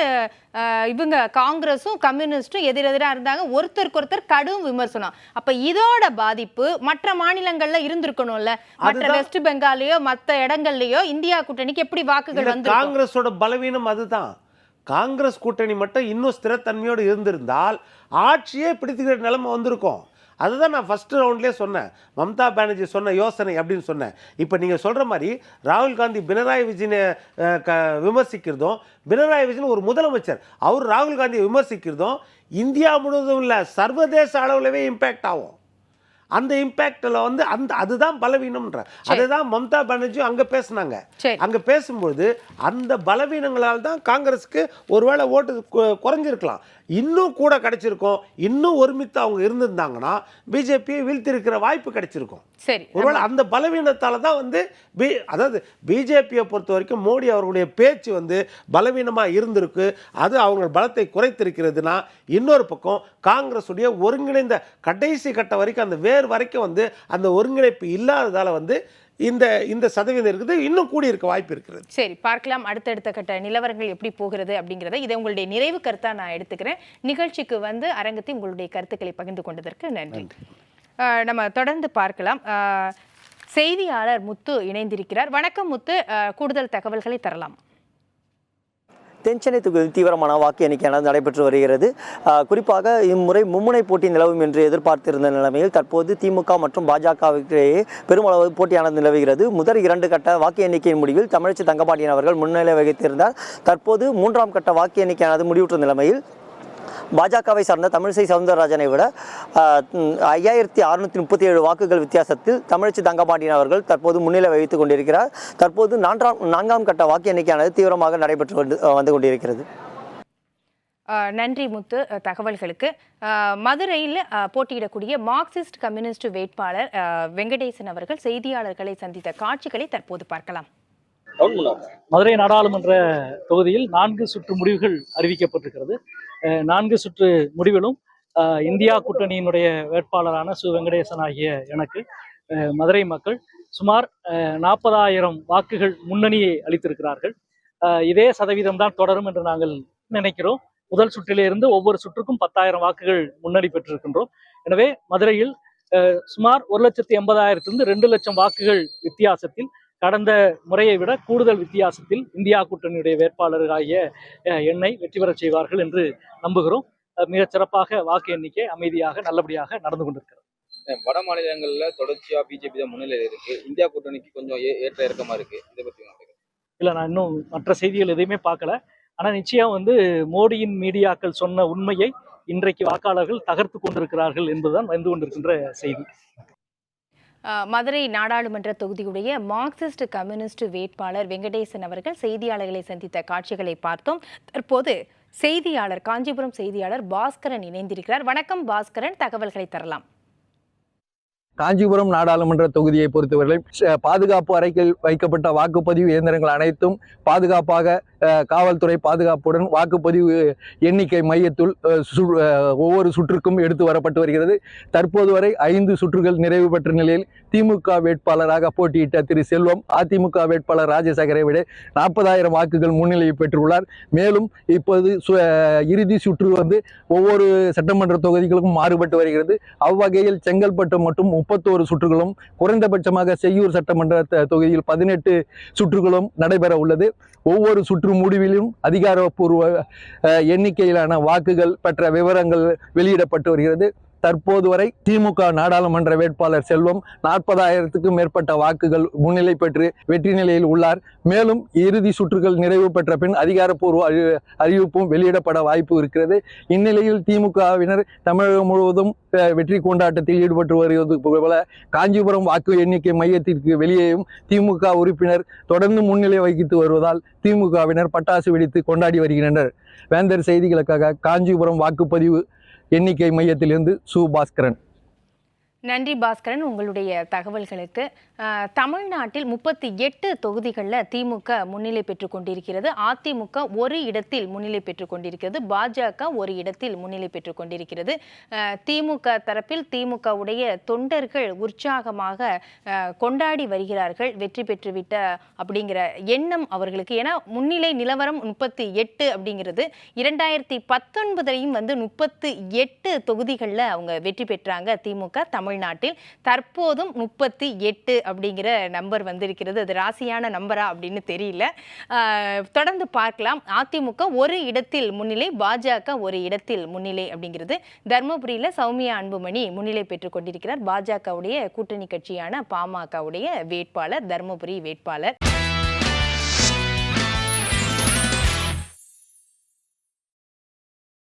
A: இவங்க காங்கிரஸும் கம்யூனிஸ்டும் எதிரெதிராக இருந்தாங்க, ஒருத்தருக்கு ஒருத்தர் கடும் விமர்சனம். அப்போ இதோட பாதிப்பு மற்ற மாநிலங்களில் இருந்திருக்கணும்ல. மற்ற வெஸ்ட் பெங்காலையோ மற்ற இடங்கள்லையோ இந்தியா கூட்டணிக்கு எப்படி வாக்குகள் வந்து?
H: காங்கிரஸோட பலவீனம் அதுதான். காங்கிரஸ் கூட்டணி மட்டும் இன்னும் ஸ்திரத்தன்மையோடு இருந்திருந்தால் ஆட்சியே பிடித்துக்கிற நிலைமை வந்திருக்கும். அதுதான் நான் ஃபஸ்ட்டு ரவுண்ட்லேயே சொன்னேன், மம்தா பானர்ஜி சொன்ன யோசனை அப்படின்னு சொன்னேன். இப்போ நீங்கள் சொல்கிற மாதிரி ராகுல் காந்தி பினராயி விஜயனை விமர்சிக்கிறதும், பினராயி விஜயன் ஒரு முதலமைச்சர் அவர் ராகுல் காந்தியை விமர்சிக்கிறதும் இந்தியா முழுவதும் இல்லை, சர்வதேச அளவுலவே இம்பேக்ட் ஆகும். அந்த இம்பேக்டில் வந்து அதுதான் பலவீனம்ன்ற. அதுதான் மம்தா பானர்ஜி அங்கே பேசினாங்க. அங்கே பேசும்போது அந்த பலவீனங்களால் தான் காங்கிரஸுக்கு ஒருவேளை ஓட்டு குறைஞ்சிருக்கலாம், இன்னும் கூட கிடைச்சிருக்கும். இன்னும் ஒருமித்து அவங்க இருந்திருந்தாங்கன்னா பிஜேபியை வீழ்த்திருக்கிற வாய்ப்பு கிடைச்சிருக்கும்.
A: சரி,
H: ஒருவேளை அந்த பலவீனத்தால் தான் வந்து அதாவது பிஜேபியை பொறுத்த வரைக்கும் மோடி அவர்களுடைய பேச்சு வந்து பலவீனமாக இருந்திருக்கு, அது அவங்க பலத்தை குறைத்திருக்கிறதுனா. இன்னொரு பக்கம் காங்கிரஸுடைய ஒருங்கிணைந்த கடைசி கட்ட வரைக்கும் அந்த வேறு வரைக்கும் வந்து அந்த ஒருங்கிணைப்பு இல்லாததால் வந்து இந்த சதவீதம் இருக்குது, இன்னும் கூடி இருக்க வாய்ப்பு இருக்கிறது.
A: சரி, பார்க்கலாம் அடுத்தடுத்த கட்ட நிலவரங்கள் எப்படி போகிறது அப்படிங்கிறத. இதை உங்களுடைய நிறைவு கருத்தாக நான் எடுத்துக்கிறேன். நிகழ்ச்சிக்கு வந்து அரங்கத்தில் உங்களுடைய கருத்துக்களை பகிர்ந்து கொண்டதற்கு நன்றி. நம்ம தொடர்ந்து பார்க்கலாம். செய்தியாளர் முத்து இணைந்திருக்கிறார். வணக்கம் முத்து, கூடுதல் தகவல்களை தரலாம்.
I: தென்சென்னை தொகுதியில் தீவிரமான வாக்கு எண்ணிக்கையானது நடைபெற்று வருகிறது. குறிப்பாக இம்முறை மும்முனை போட்டி நிலவும் என்று எதிர்பார்த்திருந்த நிலைமையில் தற்போது திமுக மற்றும் பாஜகவிற்கிடையே பெருமளவு போட்டியானது நிலவுகிறது. முதல் 2 கட்ட வாக்கு எண்ணிக்கையின் முடிவில் தமிழச்சி தங்கபாண்டியன் அவர்கள் முன்னிலை வகித்திருந்தார். தற்போது 3ஆம் கட்ட வாக்கு எண்ணிக்கையானது முடிவுற்ற நிலைமையில் பாஜகவை சார்ந்த தமிழிசை சவுந்தரராஜனை விட 5637 வாக்குகள் வித்தியாசத்தில் தமிழச்சி தங்கபாண்டியன் அவர்கள் தற்போது முன்னிலை வகித்துக் கொண்டிருக்கிறார். தற்போது 4ஆம் கட்ட வாக்கு எண்ணிக்கையானது தீவிரமாக நடைபெற்று வந்து கொண்டிருக்கிறது.
A: நன்றி முத்து தகவல்களுக்கு. மதுரையில் போட்டியிடக்கூடிய மார்க்சிஸ்ட் கம்யூனிஸ்ட் வேட்பாளர் வெங்கடேசன் அவர்கள் செய்தியாளர்களை சந்தித்த காட்சிகளை தற்போது பார்க்கலாம்.
J: மதுரை நாடாளுமன்ற தொகுதியில் 4 சுற்று முடிவுகள் அறிவிக்கப்பட்டிருக்கிறது. 4 சுற்று முடிவிலும் இந்தியா கூட்டணியினுடைய வேட்பாளரான சு வெங்கடேசன் ஆகிய எனக்கு மதுரை மக்கள் சுமார் 40,000 வாக்குகள் முன்னணியை அளித்திருக்கிறார்கள். இதே சதவீதம் தான் தொடரும் என்று நாங்கள் நினைக்கிறோம். முதல் சுற்றிலிருந்து ஒவ்வொரு சுற்றுக்கும் 10,000 வாக்குகள் முன்னணி பெற்றிருக்கின்றோம். எனவே மதுரையில் சுமார் 1,80,000 2 லட்சம் வாக்குகள் வித்தியாசத்தில் கடந்த முறையை விட கூடுதல் வித்தியாசத்தில் இந்தியா கூட்டணியுடைய வேட்பாளராகிய என்னை வெற்றி பெறச் செய்வார்கள் என்று நம்புகிறோம். மிகச் சிறப்பாக வாக்கு எண்ணிக்கை அமைதியாக நல்லபடியாக நடந்து கொண்டிருக்கிறது.
D: வட மாநிலங்களில் தொடர்ச்சியா பிஜேபி தான் முன்னிலையில் இருக்கு. இந்தியா கூட்டணிக்கு கொஞ்சம் ஏற்ற இறக்கமா இருக்கு. இதை பத்தி
J: இல்லை, நான் இன்னும் மற்ற செய்திகள் எதையுமே பார்க்கல. ஆனால் நிச்சயம் மோடியின் மீடியாக்கள் சொன்ன உண்மையை இன்றைக்கு வாக்காளர்கள் தகர்த்து கொண்டிருக்கிறார்கள் என்பதுதான் வந்து கொண்டிருக்கின்ற செய்தி.
A: மதுரை நாடாளுமன்ற தொகுதியுடைய மார்க்சிஸ்ட் கம்யூனிஸ்ட் வேட்பாளர் வெங்கடேசன் அவர்கள் செய்தியாளர்களை சந்தித்த காட்சிகளை பார்த்தோம். தற்போது செய்தியாளர் காஞ்சிபுரம் செய்தியாளர் பாஸ்கரன் இணைந்திருக்கிறார். வணக்கம் பாஸ்கரன், தகவல்களை தரலாம்.
K: காஞ்சிபுரம் நாடாளுமன்ற தொகுதியை பொறுத்தவரை பாதுகாப்பு அறையில் வைக்கப்பட்ட வாக்குப்பதிவு இயந்திரங்கள் அனைத்தும் பாதுகாப்பாக காவல்துறை பாதுகாப்புடன் வாக்குப்பதிவு எண்ணிக்கை மையத்துள் ஒவ்வொரு சுற்றுக்கும் எடுத்து வரப்பட்டு வருகிறது. தற்போது வரை 5 சுற்றுகள் நிறைவு பெற்ற நிலையில் திமுக வேட்பாளராக போட்டியிட்ட திரு செல்வம் அதிமுக வேட்பாளர் ராஜசேகரை விட 40,000 வாக்குகள் முன்னிலையை பெற்றுள்ளார். மேலும் இப்போது இறுதி சுற்று ஒவ்வொரு சட்டமன்ற தொகுதிகளுக்கும் மாறுபட்டு வருகிறது. அவ்வகையில் செங்கல்பட்டு மட்டும் 31 சுற்றுகளும், குறைந்தபட்சமாக செய்யூர் சட்டமன்ற தொகுதியில் 18 சுற்றுகளும் நடைபெற உள்ளது. ஒவ்வொரு சுற்று முடிவிலும் அதிகாரப்பூர்வ எண்ணிக்கையிலான வாக்குகள் பெற்ற விவரங்கள் வெளியிடப்பட்டு வருகிறது. தற்போது வரை திமுக நாடாளுமன்ற வேட்பாளர் செல்வம் 40,000க்கும் மேற்பட்ட வாக்குகள் முன்னிலை பெற்று வெற்றி நிலையில் உள்ளார். மேலும் இறுதி சுற்றுகள் நிறைவு பெற்ற பின் அதிகாரப்பூர்வ அறிவிப்பும் வெளியிடப்பட வாய்ப்பு இருக்கிறது. இந்நிலையில் திமுகவினர் தமிழகம் முழுவதும் வெற்றி கொண்டாட்டத்தில் ஈடுபட்டு வருவது போல காஞ்சிபுரம் வாக்கு எண்ணிக்கை மையத்திற்கு வெளியேயும் திமுக உறுப்பினர் தொடர்ந்து முன்னிலை வகித்து வருவதால் திமுகவினர் பட்டாசு வெடித்து கொண்டாடி வருகின்றனர். வேந்தர் செய்திகளுக்காக காஞ்சிபுரம் வாக்குப்பதிவு எண்ணிக்கை மையத்திலிருந்து சு பாஸ்கரன்.
A: நன்றி பாஸ்கரன், உங்களுடைய தகவல்களுக்கு. தமிழ்நாட்டில் 38 தொகுதிகளில் திமுக முன்னிலை பெற்று கொண்டிருக்கிறது. அதிமுக ஒரு இடத்தில் முன்னிலை பெற்று கொண்டிருக்கிறது. பாஜக ஒரு இடத்தில் முன்னிலை பெற்று கொண்டிருக்கிறது. திமுக தரப்பில் திமுகவுடைய தொண்டர்கள் உற்சாகமாக கொண்டாடி வருகிறார்கள், வெற்றி பெற்றுவிட்ட அப்படிங்கிற எண்ணம் அவர்களுக்கு. ஏன்னா முன்னிலை நிலவரம் 38 அப்படிங்கிறது 2019 38 தொகுதிகளில் அவங்க வெற்றி பெற்றாங்க திமுக தமிழ்நாட்டில். தற்போதும் 38 அப்படிங்கிற நம்பர் வந்திருக்கிறது. அது ராசியான நம்பரா அப்படின்னு தெரியல. தொடர்ந்து பார்க்கலாம். அதிமுக ஒரு இடத்தில் முன்னிலை, பாஜக ஒரு இடத்தில் முன்னிலை அப்படிங்கிறது. தர்மபுரியில் சௌமியா அன்புமணி முன்னிலை பெற்றுக் கொண்டிருக்கிறார். பாஜகவுடைய கூட்டணி கட்சியான பாமகவுடைய வேட்பாளர், தர்மபுரி வேட்பாளர்.